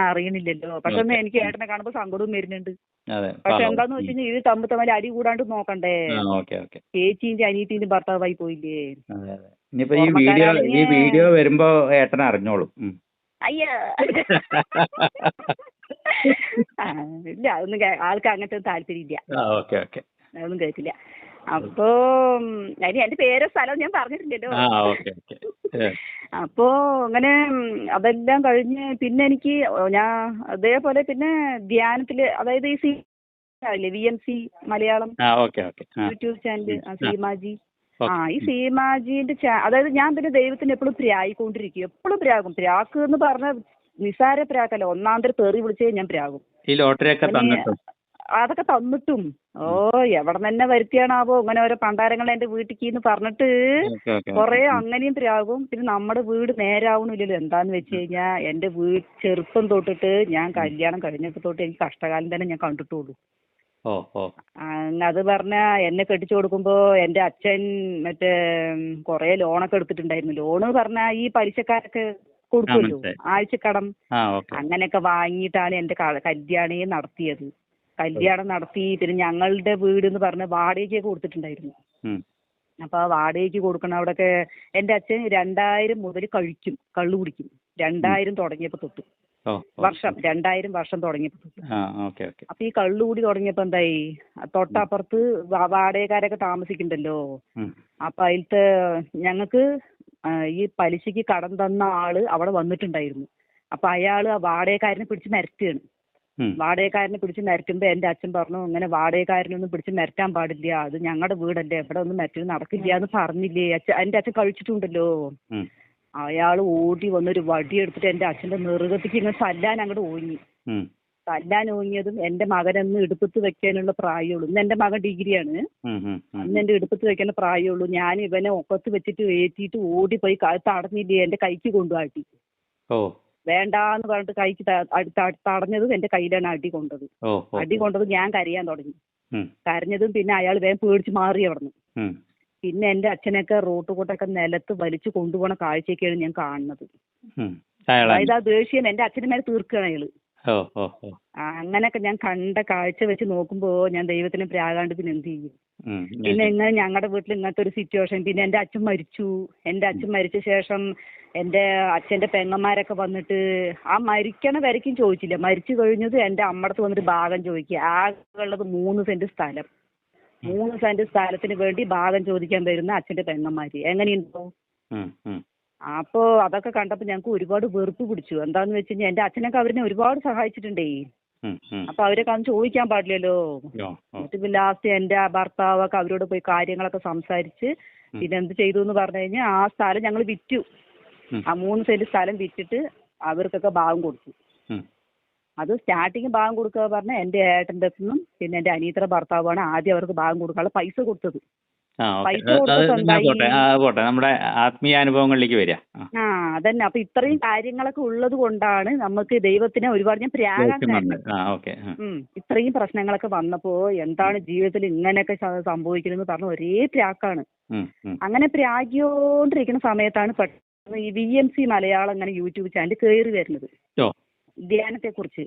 അറിയണില്ലല്ലോ. പക്ഷെ എനിക്ക് ഏട്ടനെ കാണുമ്പോ സങ്കടവും വരുന്നുണ്ട്. പക്ഷെ എന്താന്ന് വെച്ച് കഴിഞ്ഞാൽ ഇത് തമ്മിൽ അടി കൂടാണ്ട് നോക്കണ്ടേ. ചേച്ചിന്റെ അനിയത്തിന്റെ ഭർത്താവായി പോയില്ലേ. ഇനിയിപ്പോ ഈ വീഡിയോ വരുമ്പോ ഏട്ടൻ അറിഞ്ഞോളും. അയ്യോ ഇല്ല, അതൊന്നും ആൾക്ക് അങ്ങനത്തെ താല്പര്യമില്ല. അതൊന്നും കേൾക്കില്ല. അപ്പോ എന്റെ പേരോ സ്ഥലവും ഞാൻ പറഞ്ഞിട്ടില്ലല്ലോ. അപ്പോ അങ്ങനെ അതെല്ലാം കഴിഞ്ഞ് പിന്നെ എനിക്ക് അതേപോലെ പിന്നെ ധ്യാനത്തില്, അതായത് ഈ VMC Malayalam YouTube channel Seema G. ഈ സീമാജിന്റെ അതായത് ഞാൻ പിന്നെ ദൈവത്തിന് എപ്പോഴും പ്രായിക്കൊണ്ടിരിക്കും. എപ്പോഴും പ്രാകും. പ്രാക്ക് എന്ന് പറഞ്ഞ നിസാര പ്രാക്കല്ല, ഒന്നാന്തര തെറി വിളിച്ചേ ഞാൻ പ്രാകും. ഈ ലോട്ടറി ഒക്കെ അതൊക്കെ തന്നിട്ടും എവിടെ തന്നെ വരുത്തിയാണാവോ ഇങ്ങനെ ഓരോ പണ്ടാരങ്ങൾ എന്റെ വീട്ടിക്ക് പറഞ്ഞിട്ട് കൊറേ അങ്ങനെയും പ്രാകും. പിന്നെ നമ്മുടെ വീട് നേരാവണില്ലല്ലോ. എന്താന്ന് വെച്ച് കഴിഞ്ഞാ എന്റെ വീട് ചെറുപ്പം തൊട്ടിട്ട് ഞാൻ കല്യാണം കഴിഞ്ഞപ്പോ തൊട്ട് എനിക്ക് കഷ്ടകാലം തന്നെ ഞാൻ കണ്ടിട്ടുള്ളൂ. അത് പറഞ്ഞ എന്നെ കെട്ടിച്ചു കൊടുക്കുമ്പോ എന്റെ അച്ഛൻ മറ്റേ കൊറേ ലോണൊക്കെ എടുത്തിട്ടുണ്ടായിരുന്നു. ലോണ് പറഞ്ഞ ഈ പലിശക്കാരൊക്കെ കൊടുക്കുമല്ലോ, ആഴ്ചക്കടം. അങ്ങനെയൊക്കെ വാങ്ങിയിട്ടാണ് എന്റെ കല്യാണേ നടത്തിയത്. കല്യാണം നടത്തി പിന്നെ ഞങ്ങളുടെ വീട് എന്ന് പറഞ്ഞ വാടകയ്ക്ക് കൊടുത്തിട്ടുണ്ടായിരുന്നു. അപ്പൊ ആ വാടകയ്ക്ക് കൊടുക്കണ അവിടെയൊക്കെ എന്റെ അച്ഛൻ 2000 മുതൽ കള്ളു കുടിക്കും. 2000 തുടങ്ങിയപ്പോ തൊട്ട് 2000 വർഷം തുടങ്ങിയപ്പോ തൊട്ട്. അപ്പൊ ഈ കള്ളുകൂടി തുടങ്ങിയപ്പോ എന്തായി, തൊട്ടപ്പുറത്ത് വാടകക്കാരൊക്കെ താമസിക്കണ്ടല്ലോ. അപ്പൊ അതിലത്തെ ഞങ്ങൾക്ക് ഈ പലിശക്ക് കടം തന്ന ആള് അവിടെ വന്നിട്ടുണ്ടായിരുന്നു. അപ്പൊ അയാള് ആ വാടകക്കാരനെ പിടിച്ച് നിരത്തുകയാണ്. വാടകക്കാരനെ പിടിച്ച് നിരത്തുമ്പോ എന്റെ അച്ഛൻ പറഞ്ഞു, ഇങ്ങനെ വാടകക്കാരനൊന്നും പിടിച്ച് നിരത്താൻ പാടില്ല, അത് ഞങ്ങളുടെ വീടല്ലേ, ഇവിടെ ഒന്നും നിരത്തിൽ നടക്കില്ല എന്ന് പറഞ്ഞില്ലേ. എന്റെ അച്ഛൻ കഴിച്ചിട്ടുണ്ടല്ലോ. അയാൾ ഓടി വന്നൊരു വടി എടുത്തിട്ട് എന്റെ അച്ഛന്റെ നെറുകത്തേക്ക് ഇങ്ങനെ തല്ലാൻ അങ്ങോട്ട് ഓങ്ങി. തല്ലാൻ ഓങ്ങിയതും എന്റെ മകനൊന്ന് ഇടുപ്പത്ത് വെക്കാനുള്ള പ്രായമുള്ളൂ. ഇന്ന് എന്റെ മകൻ ഡിഗ്രിയാണ്. അന്ന് എന്റെ ഇടുപ്പത്ത് വെക്കാനുള്ള പ്രായമുള്ളൂ. ഞാൻ ഇവനെ ഒക്കത്ത് വെച്ചിട്ട് ഏറ്റിട്ട് ഓടിപ്പോയി തടഞ്ഞില്ലേ, എന്റെ കൈക്ക് കൊണ്ടുപോയി. വേണ്ടാന്ന് പറഞ്ഞിട്ട് കൈക്ക് തടഞ്ഞതും എന്റെ കയ്യിലാണ് അടി കൊണ്ടത്. അടി കൊണ്ടത് ഞാൻ കരയാൻ തുടങ്ങി. കരഞ്ഞതും പിന്നെ അയാൾ വേഗം പേടിച്ച് മാറി അവിടുന്ന്. പിന്നെ എന്റെ അച്ഛനൊക്കെ റോട്ട് കൂട്ടൊക്കെ നിലത്ത് വലിച്ചു കൊണ്ടുപോണ കാഴ്ചയൊക്കെയാണ് ഞാൻ കാണുന്നത്. അതായത് ആ ദേഷ്യം എന്റെ അച്ഛൻ്റെ മേലെ തീർക്കുകയാണ് അയാള്. അങ്ങനെയൊക്കെ ഞാൻ കണ്ട കാഴ്ച വെച്ച് നോക്കുമ്പോ ഞാൻ ദൈവത്തിന് പ്രാകാണ്ട് പിന്നെ എന്ത് ചെയ്യും. പിന്നെ ഇങ്ങനെ ഞങ്ങളുടെ വീട്ടിൽ ഇങ്ങനത്തെ ഒരു സിറ്റുവേഷൻ. പിന്നെ എന്റെ അച്ഛൻ മരിച്ചു. എന്റെ അച്ഛൻ മരിച്ച ശേഷം എന്റെ അച്ഛന്റെ പെങ്ങന്മാരൊക്കെ വന്നിട്ട് ആ മരിക്കണ വരയ്ക്കും ചോദിച്ചില്ല. മരിച്ചു കഴിഞ്ഞത് എന്റെ അമ്മടത്ത് വന്നിട്ട് ഭാഗം ചോദിക്കുക. ആകെ ഉള്ളത് 3 സെന്റ് സ്ഥലം. 3 സെന്റ് സ്ഥലത്തിന് വേണ്ടി ഭാഗം ചോദിക്കാൻ വരുന്ന അച്ഛന്റെ പെങ്ങന്മാര് എങ്ങനെയുണ്ടോ. അപ്പോൾ അതൊക്കെ കണ്ടപ്പോൾ ഞങ്ങൾക്ക് ഒരുപാട് വെറുപ്പ് പിടിച്ചു. എന്താന്ന് വെച്ച് കഴിഞ്ഞാൽ എൻ്റെ അച്ഛനൊക്കെ അവരിനെ ഒരുപാട് സഹായിച്ചിട്ടുണ്ടേ. അപ്പൊ അവരൊക്കെ അന്ന് ചോദിക്കാൻ പാടില്ലല്ലോ. എന്നിട്ട് പിന്നെ ലാസ്റ്റ് എൻ്റെ ഭർത്താവൊക്കെ അവരോട് പോയി കാര്യങ്ങളൊക്കെ സംസാരിച്ച് പിന്നെ എന്ത് ചെയ്തു എന്ന് പറഞ്ഞു കഴിഞ്ഞാൽ ആ സ്ഥലം ഞങ്ങൾ വിറ്റു. ആ 3 സെന്റ് സ്ഥലം വിറ്റിട്ട് അവർക്കൊക്കെ ഭാഗം കൊടുത്തു. അത് സ്റ്റാർട്ടിങ് ഭാഗം കൊടുക്കുക പറഞ്ഞാൽ എൻ്റെ ഏട്ടൻ്റെ അടുത്തുനിന്നും പിന്നെ എൻ്റെ അനിയത്തിയുടെ ഭർത്താവാണ് ആദ്യം അവർക്ക് ഭാഗം കൊടുക്കാനുള്ള പൈസ കൊടുത്തത്. പൈസ കൊടുത്തപ്പോ എന്തായി? പോട്ടെ, നമ്മുടെ ആത്മീയ അനുഭവങ്ങളിലേക്ക് വരിക. അതന്നെ. അപ്പൊ ഇത്രയും കാര്യങ്ങളൊക്കെ ഉള്ളത് കൊണ്ടാണ് നമുക്ക് ദൈവത്തിനെ ഒരുപാട് ഞാൻ പ്രാകാണ്. ഇത്രയും പ്രശ്നങ്ങളൊക്കെ വന്നപ്പോ എന്താണ് ജീവിതത്തിൽ ഇങ്ങനെയൊക്കെ സംഭവിക്കണമെന്ന് പറഞ്ഞ ഒരേ പ്രാക്കാണ്. അങ്ങനെ പ്രാഗിയോണ്ടിരിക്കുന്ന സമയത്താണ് പെട്ടെന്ന് ഈ VMC മലയാളം അങ്ങനെ യൂട്യൂബ് ചാനൽ കയറി വരുന്നത് ധ്യാനത്തെ കുറിച്ച്.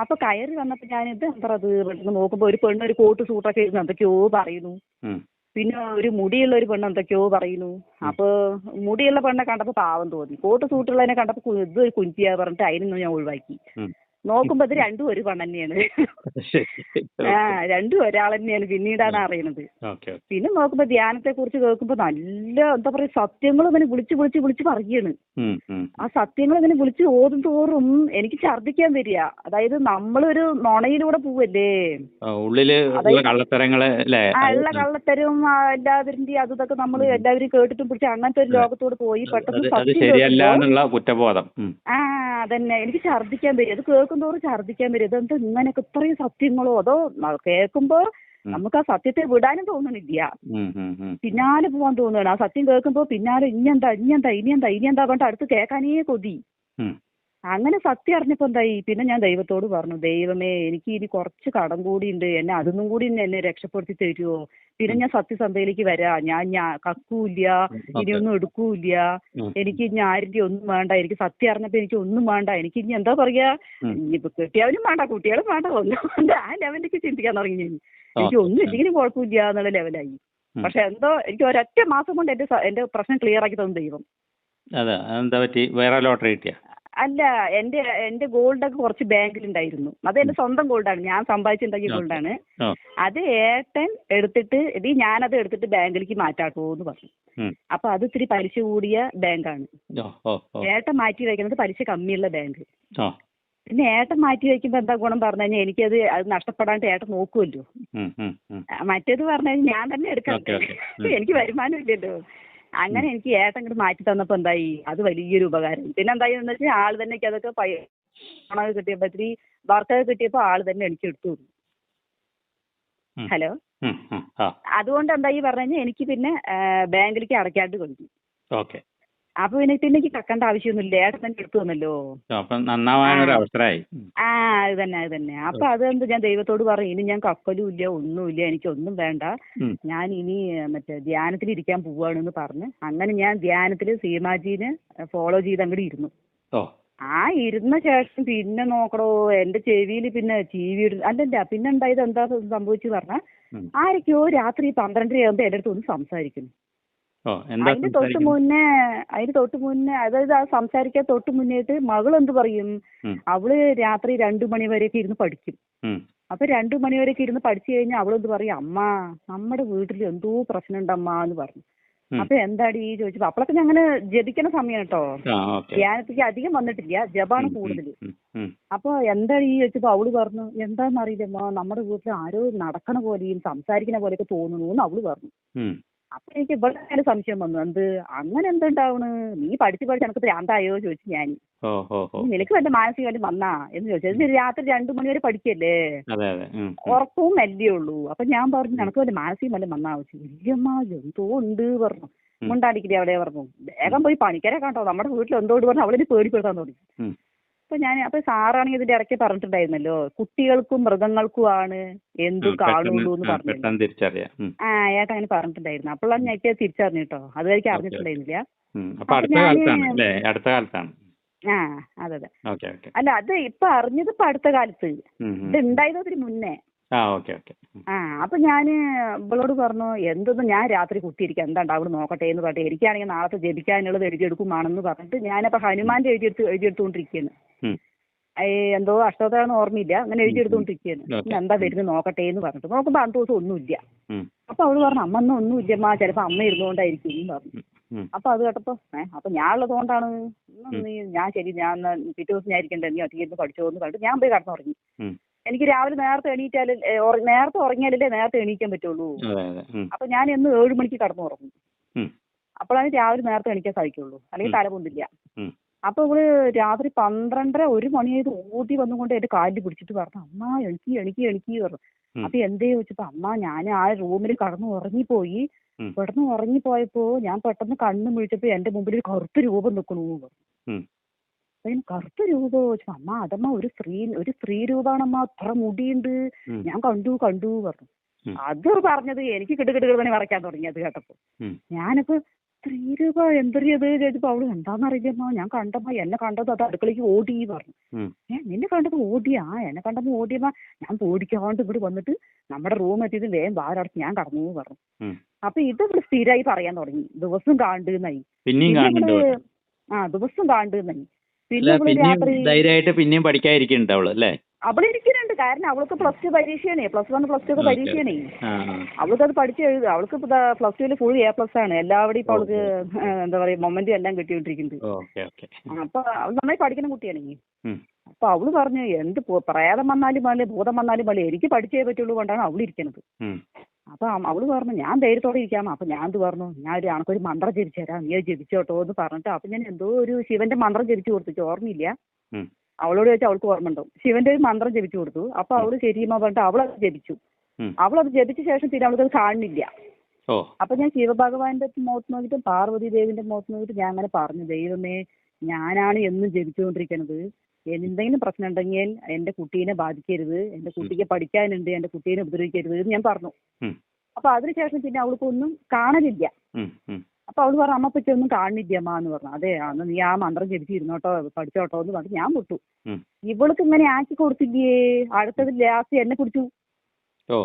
അപ്പൊ കയറി വന്നപ്പോ ഞാനിത് എന്താ അത് പെട്ടെന്ന് നോക്കുമ്പോ ഒരു പെണ്ണ് ഒരു കോട്ട് സൂട്ടൊക്കെ ഇരുന്ന് എന്തൊക്കെയോ പറയുന്നു. പിന്നെ ഒരു മുടിയുള്ള ഒരു പെണ്ണ് എന്തൊക്കെയോ പറയുന്നു. അപ്പൊ മുടിയുള്ള പെണ്ണെ കണ്ടപ്പോ പാവം തോന്നി. കോട്ട് സൂട്ടുള്ളതിനെ കണ്ടപ്പോ ഇത് കുഞ്ചിയാ പറഞ്ഞിട്ട് അതിനൊന്നും ഞാൻ ഒഴിവാക്കി. നോക്കുമ്പോ ഇത് രണ്ടും ഒരു പെണ്ണ് തന്നെയാണ്. രണ്ടും ഒരാൾ തന്നെയാണ് പിന്നീടാണ് അറിയണത്. പിന്നെ നോക്കുമ്പോ ധ്യാനത്തെ കുറിച്ച് കേൾക്കുമ്പോ നല്ല എന്താ പറയാ സത്യങ്ങൾ ഇങ്ങനെ വിളിച്ച് വിളിച്ച് വിളിച്ച് പറയുകയാണ്. ആ സത്യങ്ങൾ ഇങ്ങനെ വിളിച്ച് ഓതും തോറും എനിക്ക് ഛർദ്ദിക്കാൻ വരിക. അതായത് നമ്മളൊരു നുണയിലൂടെ പോവല്ലേ, ഉള്ള കള്ളത്തരും എല്ലാവരുടെയും അത് ഇതൊക്കെ നമ്മൾ എല്ലാവരും കേട്ടിട്ടും പിടിച്ച് അങ്ങനത്തെ ഒരു ലോകത്തോട് പോയി പെട്ടെന്ന് കുറ്റബോധം. അതന്നെ എനിക്ക് ഛർദ്ദിക്കാൻ വരും. അത് കേൾക്കുന്തോറും ഛർദ്ദിക്കാൻ വരും. ഇതെന്താ ഇങ്ങനെയൊക്കെ ഇത്രയും സത്യങ്ങളോ? അതോ കേൾക്കുമ്പോ നമുക്ക് ആ സത്യത്തെ വിടാനും തോന്നണില്ല, പിന്നാലെ പോവാൻ തോന്നുകയാണ്. ആ സത്യം കേൾക്കുമ്പോ പിന്നാലെ ഇനിയെന്താ പറഞ്ഞിട്ട് അടുത്ത് കേൾക്കാനേ കൊതി. അങ്ങനെ സത്യം അറിഞ്ഞപ്പോ എന്തായി, പിന്നെ ഞാൻ ദൈവത്തോട് പറഞ്ഞു, ദൈവമേ എനിക്ക് ഇനി കുറച്ച് കടം കൂടി ഉണ്ട്, എന്നെ അതൊന്നും കൂടി എന്നെ രക്ഷപ്പെടുത്തി തരുമോ? പിന്നെ ഞാൻ സത്യസന്ധയിലേക്ക് വരാ. ഞാൻ കക്കൂല്ല, ഇനിയൊന്നും എടുക്കൂല്ല, എനിക്ക് ഇനി ആരുടെ ഒന്നും വേണ്ട. എനിക്ക് സത്യം അറിഞ്ഞപ്പോ എനിക്ക് ഒന്നും വേണ്ട. എനിക്ക് ഇനി എന്താ പറയാ, ഇനിയിപ്പോ കെട്ടിയവനും വേണ്ട കുട്ടികളും വേണ്ട, ഒന്നും വേണ്ട. ആ ലെവലിലേക്ക് ചിന്തിക്കാൻ തുടങ്ങി ഞാൻ. എനിക്ക് ഒന്നും ഇല്ലെങ്കിലും കുഴപ്പമില്ല എന്നുള്ള ലെവലായി. പക്ഷെ എന്തോ എനിക്ക് ഒരൊറ്റ മാസം കൊണ്ട് എന്റെ പ്രശ്നം ക്ലിയർ ആക്കി തന്നു ദൈവം. അല്ല, എന്റെ ഗോൾഡൊക്കെ കുറച്ച് ബാങ്കിലുണ്ടായിരുന്നു. അത് എന്റെ സ്വന്തം ഗോൾഡാണ്, ഞാൻ സമ്പാദിച്ചുണ്ടാക്കിയ ഗോൾഡാണ്. അത് ഏട്ടൻ എടുത്തിട്ട് ഞാനത് എടുത്തിട്ട് ബാങ്കിലേക്ക് മാറ്റാട്ടോ എന്ന് പറഞ്ഞു. അപ്പൊ അത് ഇത്തിരി പലിശ കൂടിയ ബാങ്കാണ്. ഏട്ടൻ മാറ്റി വയ്ക്കുന്നത് പലിശ കമ്മിയുള്ള ബാങ്ക്. പിന്നെ ഏട്ടൻ മാറ്റി വയ്ക്കുമ്പോ എന്താ ഗുണം പറഞ്ഞു കഴിഞ്ഞാൽ എനിക്കത് നഷ്ടപ്പെടാണ്ട് ഏട്ടൻ നോക്കുമല്ലോ. മറ്റേത് പറഞ്ഞു കഴിഞ്ഞാൽ ഞാൻ തന്നെ എടുക്കണ്ടേ, എനിക്ക് വരുമാനം ഇല്ലല്ലോ. അങ്ങനെ എനിക്ക് ഏട്ടൻ ഇങ്ങോട്ട് മാറ്റി തന്നപ്പോ എന്തായി, അത് വലിയൊരു ഉപകാരം. പിന്നെ എന്തായെന്ന് വെച്ചാൽ ആള് തന്നെ എനിക്ക് അതൊക്കെ പണമൊക്കെ കിട്ടിയപ്പോ ഇത്തിരി വർക്കൊക്കെ കിട്ടിയപ്പോ ആള് തന്നെ എനിക്ക് എടുത്തു. ഹലോ, അതുകൊണ്ട് എന്തായി പറഞ്ഞു കഴിഞ്ഞാൽ എനിക്ക് പിന്നെ ബാങ്കിലേക്ക് അടയ്ക്കാണ്ട് കഴിഞ്ഞു. അപ്പൊ പിന്നെ എനിക്ക് കക്കേണ്ട ആവശ്യമൊന്നുമില്ല, ഏട്ടൻ തന്നെ എടുത്തു തന്നല്ലോ. അത് തന്നെ. അപ്പൊ അതെന്ത് ഞാൻ ദൈവത്തോട് പറയും, ഇനി ഞാൻ കക്കലും ഇല്ല ഒന്നുമില്ല, എനിക്കൊന്നും വേണ്ട, ഞാൻ ഇനി മറ്റേ ധ്യാനത്തിൽ ഇരിക്കാൻ പോവാണെന്ന് പറഞ്ഞ് അങ്ങനെ ഞാൻ ധ്യാനത്തിൽ സീമാജീനെ ഫോളോ ചെയ്ത് അങ്ങോട്ട് ഇരുന്നു. ആ ഇരുന്ന ശേഷം പിന്നെ നോക്കണോ എന്റെ ചെവിയിൽ പിന്നെ TV അല്ലല്ല പിന്നെ ഉണ്ടായത് എന്താ സംഭവിച്ചു പറഞ്ഞാൽ ആരൊക്കെയോ രാത്രി 12:30 ആകുമ്പോ എന്റെ അടുത്ത് ഒന്ന് സംസാരിക്കുന്നു. അതിന് തൊട്ട് മുന്നേ അതായത് ആ സംസാരിക്കാൻ തൊട്ട് മുന്നേട്ട് മകൾ എന്ത് പറയും, അവള് രാത്രി 2 മണി വരെയൊക്കെ ഇരുന്ന് പഠിക്കും. അപ്പൊ 2 മണി വരെയൊക്കെ ഇരുന്ന് പഠിച്ചു കഴിഞ്ഞാൽ അവളെന്ത് പറയും, അമ്മ നമ്മുടെ വീട്ടിൽ എന്തോ പ്രശ്നം ഉണ്ടമ്മ എന്ന് പറഞ്ഞു. അപ്പൊ എന്താടി ചോദിച്ചപ്പോ അപ്പോഴൊക്കെ ഞാൻ അങ്ങനെ ജപിക്കണ സമയം കേട്ടോ, ധ്യാനത്തേക്ക് അധികം വന്നിട്ടില്ല, ജപാണ് കൂടുതൽ. അപ്പൊ എന്താടി ചോദിച്ചപ്പോ അവള് പറഞ്ഞു, എന്താണെന്നറിയില്ലമ്മ നമ്മുടെ വീട്ടിൽ ആരോ നടക്കണ പോലെയും സംസാരിക്കണ പോലെയൊക്കെ തോന്നുന്നു എന്ന് അവള് പറഞ്ഞു. അപ്പൊ എനിക്ക് ഇവിടെ സംശയം വന്നു, എന്ത് അങ്ങനെ എന്തുണ്ടാവണ്, നീ പഠിച്ച് എനിക്ക് ഭ്രാന്തായോ ചോദിച്ചു ഞാൻ. നിനക്ക് വല്ല മാനസിക വല്ല വന്നാ എന്ന് ചോദിച്ചത്. രാത്രി 2 മണി വരെ പഠിക്കല്ലേ, ഉറക്കവും മെല്ലേ ഉള്ളൂ. അപ്പൊ ഞാൻ പറഞ്ഞു നിനക്ക് വല്ല മാനസികം വല്ല വന്നാ ചോദിച്ചു. ഇല്ലമ്മ എന്തോ ഉണ്ട് പറഞ്ഞു. മുണ്ടാടിക്കില്ലേ അവിടെ പറഞ്ഞു, വേഗം പോയി പണിക്കരെ കണ്ടോ നമ്മുടെ വീട്ടിൽ എന്തോട് പറഞ്ഞു. അവളിന് പേടിപ്പെടുത്താൻ തുടങ്ങി. അപ്പൊ സാറാണെങ്കിൽ ഇതിന്റെ ഇടയ്ക്ക് പറഞ്ഞിട്ടുണ്ടായിരുന്നല്ലോ, കുട്ടികൾക്കും മൃഗങ്ങൾക്കും ആണ് എന്തും കാണുള്ളൂ എന്ന് പറഞ്ഞു. ഏട്ടാ അങ്ങനെ പറഞ്ഞിട്ടുണ്ടായിരുന്നു. അപ്പോഴാണ് ഞാൻ തിരിച്ചറിഞ്ഞു കേട്ടോ, അതുവരെയ്ക്ക് അറിഞ്ഞിട്ടുണ്ടായിരുന്നില്ല. അതെ. അല്ല അത് ഇപ്പൊ അറിഞ്ഞത് ഇപ്പൊ അടുത്ത കാലത്ത്, ഇത് ഉണ്ടായത് അതിന് മുന്നേ. അപ്പൊ ഞാന് ഇവളോട് പറഞ്ഞു, എന്തൊന്നും ഞാൻ രാത്രി കുത്തിയിരിക്കാം, എന്താണ്ട് അവിടെ നോക്കട്ടെ എന്ന് പറഞ്ഞിട്ട് എനിക്കാണെങ്കിൽ നാളത്തെ ജപിക്കാനുള്ളത് എഴുതിയെടുക്കുമാണെന്ന് പറഞ്ഞിട്ട് ഞാനപ്പോ ഹനുമാന്റെ എഴുതിയെടുത്തുകൊണ്ടിരിക്കുകയാണ്. എന്തോ അഷ്ടോത്തരാണെന്ന് ഓർമ്മയില്ല, അങ്ങനെ എഴുതിയെടുത്തുകൊണ്ടിരിക്കുകയാണ്. എന്താ വരുന്നത് നോക്കട്ടെ എന്ന് പറഞ്ഞിട്ട് നോക്കുമ്പോ അന്ന് ദിവസം ഒന്നുമില്ല. അപ്പൊ അവള് പറഞ്ഞു, അമ്മ ഒന്നും ഒന്നുമില്ലമ്മ, ചിലപ്പോ അമ്മ ഇരുന്നുകൊണ്ടായിരിക്കും എന്ന് പറഞ്ഞു. ഉം. അപ്പോൾ അത് കേട്ടപ്പോൾ അപ്പോൾ ഞാൻ ഉള്ളത് കൊണ്ടാണ് ഉം. ഞാൻ ശരി ഞാൻ എന്നാ പിറ്റേ ദിവസം ഞാൻ ഇരിക്കണ്ടേ നീ ഒറ്റയ്ക്ക് ഇരുന്ന് പഠിച്ചോ എന്ന് പറഞ്ഞിട്ട് ഞാൻ പോയി കിടന്നുറങ്ങി. ഉം. എനിക്ക് രാവിലെ നേരത്തെ എണീറ്റാൽ നേരത്തെ ഉറങ്ങിയാലല്ലേ നേരത്തെ എണീക്കാൻ പറ്റുള്ളൂ. അതെ അതെ. ഉം. അപ്പോൾ ഞാൻ എന്നും 7 മണിക്ക് കിടന്നുറങ്ങും. ഉം. അപ്പോഴാണ് രാവിലെ നേരത്തെ എണീക്കാൻ സാധിക്കുള്ളൂ, അല്ലെങ്കിൽ തല പൊന്തില്ല. ഉം. അപ്പോൾ ഇവള് രാത്രി 12:30 1 മണിയായത് ഓടി വന്നുകൊണ്ട് എൻ്റെ കാലിൽ പിടിച്ചിട്ട് പറഞ്ഞു, അമ്മ എണിക്ക് എണിക്ക് എണിക്ക് പറഞ്ഞു. ഉം. അപ്പോൾ എന്തേ ചോദിച്ചപ്പോൾ അമ്മ ഞാൻ ആ റൂമിൽ കടന്നു ഉറങ്ങിപ്പോയി. ഉം. കിടന്ന് ഉറങ്ങിപ്പോയപ്പോൾ ഞാൻ പെട്ടെന്ന് കണ്ണ് മുഴിച്ചപ്പോൾ എൻ്റെ മുമ്പിൽ ഒരു കറുത്ത രൂപം നിൽക്കണു പറഞ്ഞു. ഉം. അപ്പൊ ഞാൻ കറുത്ത രൂപം ചോദിച്ചു, അമ്മ അതമ്മ ഒരു സ്ത്രീ രൂപമാണമ്മ, അത്ര മുടിയുണ്ട്, ഉം. ഞാൻ കണ്ടു കണ്ടു പറഞ്ഞു. ഉം. അത് പറഞ്ഞത് എനിക്ക് കിടുകിടുകിടുപണി മറയ്ക്കാൻ തുടങ്ങി അത് കേട്ടപ്പോൾ. ഉം. ഞാനപ്പോ സ്ത്രീ രൂപ എന്തൊരിയത് ചോദിച്ചപ്പോൾ അവള് എന്താണെന്നറിയില്ലമ്മ, ഞാൻ കണ്ടമ്മ, എന്നെ കണ്ടത് അത് അടുക്കളയ്ക്ക് ഓടി പറഞ്ഞു. ഉം. നിന്നെ കണ്ടത് ഓടിയാ? എന്നെ കണ്ടപ്പോ ഓടിയമ്മ, ഞാൻ പേടിക്കാണ്ട് ഇവിടെ വന്നിട്ട് നമ്മുടെ റൂം എത്തിയത് വേഗം വാരടച്ച് ഞാൻ കടന്നു പറഞ്ഞു. ഉം. അപ്പൊ ഇത് ഇവിടെ സ്ഥിരമായി പറയാൻ തുടങ്ങി, ദിവസം കാണുന്നായി. പിന്നെയും പിന്നെ കാണുന്നുണ്ട് ഇവള് അവള്. ദിവസം കാണുന്നായി. പിന്നെ അല്ല, ഇവള് പിന്നെയും രാത്രി ധൈര്യമായിട്ട് പിന്നെയും പഠിക്കാതിരിക്കുന്നുണ്ട് അവള് അല്ലേ? അവളിരിക്കുന്നുണ്ട്, കാരണം അവൾക്ക് +2 പരീക്ഷയാണേ, +1 +2 ഒക്കെ ഓക്കെ. പരീക്ഷയാണേ. ആ ആ. അവൾക്ക് അത് പഠിച്ച് എഴുതുക. അവൾക്ക് ഇപ്പോൾ +2 ഫുൾ A+ ആണ്. എല്ലാവിടെയും ഇപ്പോൾ അവൾക്ക് എന്താ പറയുക മൊമെന്റും എല്ലാം കിട്ടിക്കൊണ്ടിരിക്കുന്നുണ്ട്. Okay okay. അപ്പൊ അവൾ നന്നായി പഠിക്കുന്ന കുട്ടിയാണെങ്കിൽ. ഉം. അപ്പൊ അവള് പറഞ്ഞു എന്ത് പ്രേതം വന്നാലും വേണ്ടി ഭൂതം വന്നാലും വേണ്ടി എനിക്ക് പഠിച്ചേ പറ്റുള്ളൂ കൊണ്ടാണ് അവളിരിക്കുന്നത്. ഉം. അപ്പൊ അവള് പറഞ്ഞു ഞാൻ ധൈര്യത്തോടെ ഇരിക്കാം. അപ്പൊ ഞാൻ എന്ത് പറഞ്ഞു, ഞാൻ അനക്കൊരു മന്ത്രം ജപിച്ചു തരാം, നീ അത് ജപിച്ചോട്ടോ എന്ന് പറഞ്ഞിട്ട് അപ്പൊ ഞാൻ എന്തോ ഒരു ശിവന്റെ മന്ത്രം ജപിച്ചു കൊടുത്തു, ഓർമ്മയില്ല. ഉം. അവളോട് ചോദിച്ചാൽ അവൾക്ക് ഓർമ്മ ഉണ്ടാവും. ശിവന്റെ ഒരു മന്ത്രം ജപിച്ചു കൊടുത്തു. അപ്പൊ അവള് ശരിയമ്മ പറഞ്ഞിട്ട് അവളത് ജപിച്ചു. ഉം. അവളത് ജപിച്ച ശേഷം പിന്നെ അവൾക്കത് കാണുന്നില്ല. ഓ. അപ്പൊ ഞാൻ ശിവഭഗവാന്റെ മുഖത്ത് നോക്കിയിട്ട് പാർവതി ദേവിന്റെ മുഖത്ത് നോക്കിയിട്ട് ഞാൻ അങ്ങനെ പറഞ്ഞു, ദൈവമേ ഞാനാണ് എന്നും ജപിച്ചുകൊണ്ടിരിക്കുന്നത്, എന്തെങ്കിലും പ്രശ്നം ഉണ്ടെങ്കിൽ എന്റെ കുട്ടീനെ ബാധിക്കരുത്, എന്റെ കുട്ടിക്ക് പഠിക്കാനുണ്ട്, എന്റെ കുട്ടീനെ ഉപദ്രവിക്കരുത് എന്ന് ഞാൻ പറഞ്ഞു. ഉം. അപ്പൊ അതിനുശേഷം പിന്നെ അവൾക്കൊന്നും കാണലില്ല. ഉം. ഉം. അപ്പൊ അവള് പറഞ്ഞു അമ്മപ്പറ്റി ഒന്നും കാണുന്നില്ല അമ്മ എന്ന് പറഞ്ഞു. അതെ അന്ന് നീ ആ മന്ത്രം ജപിച്ചിരുന്നോട്ടോ പഠിച്ചോട്ടോ എന്ന് പറഞ്ഞു ഞാൻ വിട്ടു. ഉം. ഇവൾക്ക് ഇങ്ങനെ ആക്കി കൊടുത്തില്ലേ, അടുത്തത് ലാസ്റ്റ് എന്നെ പിടിച്ചു. ഓ.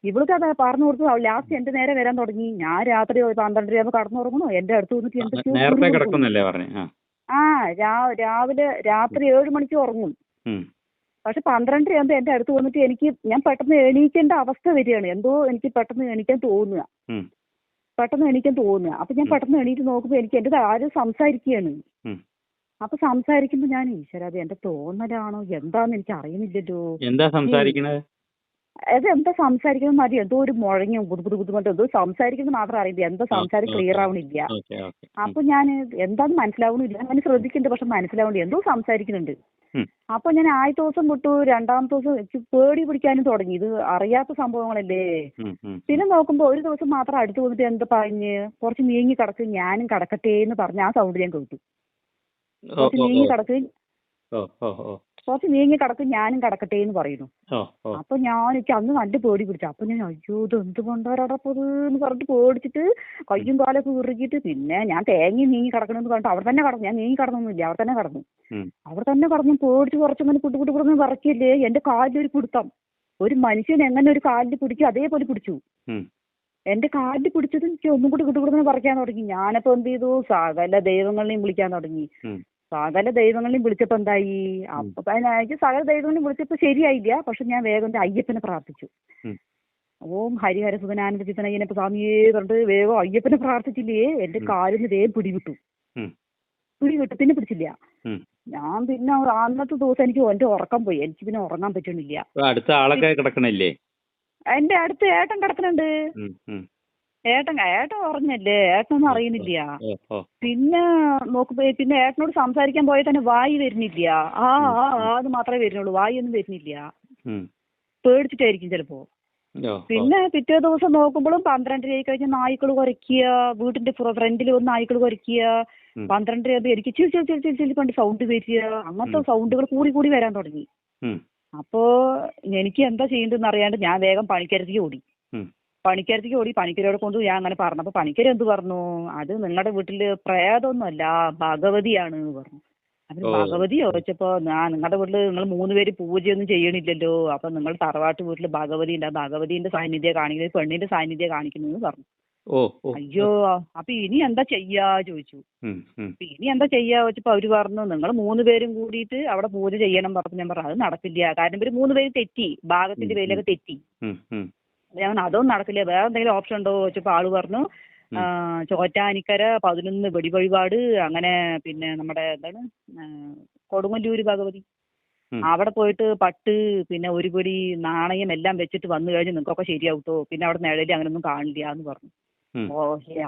ഇവൾക്ക് അത് പറഞ്ഞു കൊടുത്തു. ലാസ്റ്റ് എന്റെ നേരെ വരാൻ തുടങ്ങി. ഞാൻ രാത്രി 12:30 കടന്നുറങ്ങണോ, എന്റെ അടുത്ത് വന്നിട്ട് എന്തൊക്കെയോ നേരത്തെ കിടക്കുന്നല്ലേ പറഞ്ഞു? രാവിലെ രാത്രി 7 മണിക്ക് ഉറങ്ങും. ഉം. പക്ഷെ 12:30 ആകുമ്പോൾ എന്റെ അടുത്ത് വന്നിട്ട് ഞാൻ പെട്ടെന്ന് എണീക്കേണ്ട അവസ്ഥ വരികയാണ്. എന്തോ എനിക്ക് പെട്ടെന്ന് എണീക്കാൻ തോന്നുക. ഉം. അപ്പൊ ഞാൻ പെട്ടെന്ന് എണീറ്റ് നോക്കുമ്പോൾ എനിക്ക് എന്റെ ആരും സംസാരിക്കുകയാണ്. ഉം. അപ്പൊ സംസാരിക്കുമ്പോ ഞാൻ ഈശ്വര അത് എന്റെ തോന്നലാണോ എന്താന്ന് എനിക്ക് അറിയുന്നില്ലല്ലോ. എന്താ സംസാരിക്കണത്? അത് എന്താ സംസാരിക്കുന്നത് മതി, എന്തോ ഒരു മുഴങ്ങും ബുദ്ധിമുട്ട് എന്തോ സംസാരിക്കുന്നത് മാത്രം അറിയില്ല, എന്താ സംസാരം ക്ലിയർ ആവണില്ല. Okay okay. അപ്പൊ ഞാൻ എന്താന്ന് മനസ്സിലാവണില്ല, ഞാൻ ശ്രദ്ധിക്കുന്നുണ്ട് പക്ഷെ മനസ്സിലാവണില്ല, എന്തോ സംസാരിക്കുന്നുണ്ട്. ഉം. അപ്പൊ ഞാൻ ആദ്യത്തെ ദിവസം വിട്ടു, രണ്ടാമത്തെ ദിവസം എനിക്ക് പേടി പിടിക്കാനും തുടങ്ങി, ഇത് അറിയാത്ത സംഭവങ്ങളല്ലേ. ഉം. ഉം. പിന്നെ നോക്കുമ്പോ ഒരു ദിവസം മാത്രം അടുത്ത് വന്നിട്ട് എന്താ പറഞ്ഞ് കുറച്ച് നീങ്ങി കിടക്ക് ഞാനും കിടക്കട്ടെ എന്ന് പറഞ്ഞ് ആ സൗണ്ട് ഞാൻ കേട്ടു. ഓ കുറച്ച് ഓ നീങ്ങി ഓ. കിടക്ക് ഓ ഓ ഓ. കുറച്ച് നീങ്ങി കിടക്ക് ഞാനും കിടക്കട്ടെ എന്ന് പറയുന്നു. ഓ ഓ. അപ്പൊ എനിക്ക് അന്ന് നല്ല പേടി പിടിച്ചു. അപ്പൊ ഞാൻ അയ്യോ ഇത് എന്ത് കൊണ്ടാടപ്പത് എന്ന് പറഞ്ഞിട്ട് പേടിച്ചിട്ട് കയ്യും കാലൊക്കെ ഉറുകിയിട്ട് പിന്നെ ഞാൻ തേങ്ങി നീങ്ങി കിടക്കണമെന്ന് പറഞ്ഞിട്ട് അവിടെ തന്നെ കടന്നു. ഞാൻ നീങ്ങി കടന്നൊന്നുമില്ല, അവിടെ തന്നെ കടന്നു. ഉം. അവിടെ തന്നെ കടന്നു പേടിച്ച് കുറച്ചങ്ങനെ പുട്ടുപുട്ടുപുറന്ന് വിറക്കില്ലേ. എന്റെ കാലിലൊരു പിടുത്തം, ഒരു മനുഷ്യൻ എങ്ങനെ ഒരു കാലിൽ പിടിക്കും അതേപോലെ പിടിച്ചു. ഉം. എന്റെ കാലിൽ പിടിച്ചത് എനിക്ക് ഒന്നും കൂടി കുട്ടുകുടുന്ന് പറിക്കാൻ തുടങ്ങി. ഞാനപ്പോ എന്ത് ചെയ്തു, സകല ദൈവങ്ങളെയും വിളിക്കാൻ തുടങ്ങി. ഉം. സകല ദൈവങ്ങളെയും വിളിച്ചപ്പോ എന്തായി, അപ്പൊ എനിക്ക് സകല ദൈവങ്ങളെയും വിളിച്ചപ്പോ ശരിയായില്ല. പക്ഷെ ഞാൻ വേഗം എന്റെ അയ്യപ്പനെ പ്രാർത്ഥിച്ചു. ഉം. ഓം ഹരിഹര സുഖനാനന്ദ ചിത്തനയ്യനപ്പ സ്വാമിയേ പറഞ്ഞിട്ട് വേഗം അയ്യപ്പനെ പ്രാർത്ഥിച്ചില്ലേ, എന്റെ കാലിന് വേഗം പിടിവിട്ടു. ഉം. പിടിവിട്ടു, പിന്നെ പിടിച്ചില്ല. ഉം. ഞാൻ പിന്നെ അന്നത്തെ ദിവസം എനിക്ക് എന്റെ ഉറക്കം പോയി, എനിക്ക് പിന്നെ ഉറങ്ങാൻ പറ്റണില്ല. അപ്പൊ അടുത്ത ആളൊക്കെ കിടക്കണില്ലേ? എന്റെ അടുത്ത് ഏട്ടൻ കിടക്കുന്നുണ്ട്. ഉം. ഉം. ഏട്ടൻ ഉറങ്ങല്ലേ, ഏട്ടനൊന്നും അറിയുന്നില്ല. ഓ ഓ. പിന്നെ നോക്കുമ്പോ പിന്നെ ഏട്ടനോട് സംസാരിക്കാൻ പോയാൽ തന്നെ വായി വരുന്നില്ല. അത് മാത്രമേ വരുന്നുള്ളൂ, വായി ഒന്നും വരുന്നില്ല. ഉം. പേടിച്ചിട്ടായിരിക്കും ചിലപ്പോ. ഓ ഓ. പിന്നെ പിറ്റേ ദിവസം നോക്കുമ്പോഴും 12:30 ആയി കഴിഞ്ഞാൽ നായ്ക്കൾ കുരയ്ക്കുക, വീട്ടിന്റെ ഫ്രണ്ടിൽ വന്ന് നായ്ക്കൾ കുരയ്ക്കുക. ഉം. 12:30 ആകുമ്പോൾ എനിക്ക് ചിരി കൊണ്ട് സൗണ്ട് വരിക, അങ്ങനത്തെ സൗണ്ടുകൾ കൂടി വരാൻ തുടങ്ങി. ഉം. അപ്പോ എനിക്ക് എന്താ ചെയ്യേണ്ടതെന്ന് അറിയാണ്ട് ഞാൻ വേഗം പണിക്കരത്തേക്ക് ഓടി. ഉം. പണിക്കരോട് കൊണ്ട് ഞാൻ അങ്ങനെ പറഞ്ഞു. അപ്പൊ പണിക്കര് എന്ത് പറഞ്ഞു, അത് നിങ്ങളുടെ വീട്ടില് പ്രേതമൊന്നുമല്ല ഭഗവതിയാണ് പറഞ്ഞു. അപ്പൊ ഓ. ഭഗവതി ചോദിച്ചപ്പോ നിങ്ങളുടെ വീട്ടില് നിങ്ങൾ 3 പേര് പൂജയൊന്നും ചെയ്യണില്ലല്ലോ, അപ്പൊ നിങ്ങൾ തറവാട്ട് വീട്ടില് ഭഗവതി ഉണ്ട്, ഭഗവതിന്റെ സാന്നിധ്യം കാണിക്കുന്നത് പെണ്ണിന്റെ സാന്നിധ്യം കാണിക്കുന്നു പറഞ്ഞു. ഓ ഓ. അയ്യോ അപ്പൊ ഇനി എന്താ ചെയ്യാ ചോദിച്ചു. ഉം. ഉം. അപ്പൊ ഇനി എന്താ ചെയ്യാ ചോദിച്ചപ്പോ അവര് പറഞ്ഞു നിങ്ങൾ 3 പേരും കൂടിയിട്ട് അവിടെ പൂജ ചെയ്യണം പറഞ്ഞു. ഞാൻ പറഞ്ഞു അത് നടക്കില്ല, കാരണം ഇവര് 3 പേര് തെറ്റി, ഭാഗത്തിന്റെ പേരിലൊക്കെ തെറ്റി. ഉം. ഉം. ഞാൻ അതൊന്നും നടക്കില്ല, വേറെ എന്തെങ്കിലും ഓപ്ഷൻ ഉണ്ടോ ചോദിച്ചപ്പോൾ ആള് പറഞ്ഞു ഉം. ചോറ്റാനിക്കര 11 വെടിവഴിപാട്, അങ്ങനെ പിന്നെ നമ്മുടെ എന്താണ് കൊടുങ്ങല്ലൂര് ഭഗവതി, ഉം. അവിടെ പോയിട്ട് പട്ട് പിന്നെ ഒരു പിടി നാണയം എല്ലാം വെച്ചിട്ട് വന്നു കഴിഞ്ഞ് നിങ്ങൾക്കൊക്കെ ശരിയാവട്ടോ, പിന്നെ അവിടെ നിഴല് അങ്ങനെയൊന്നും കാണില്ല എന്ന് പറഞ്ഞു. ഉം. ഓ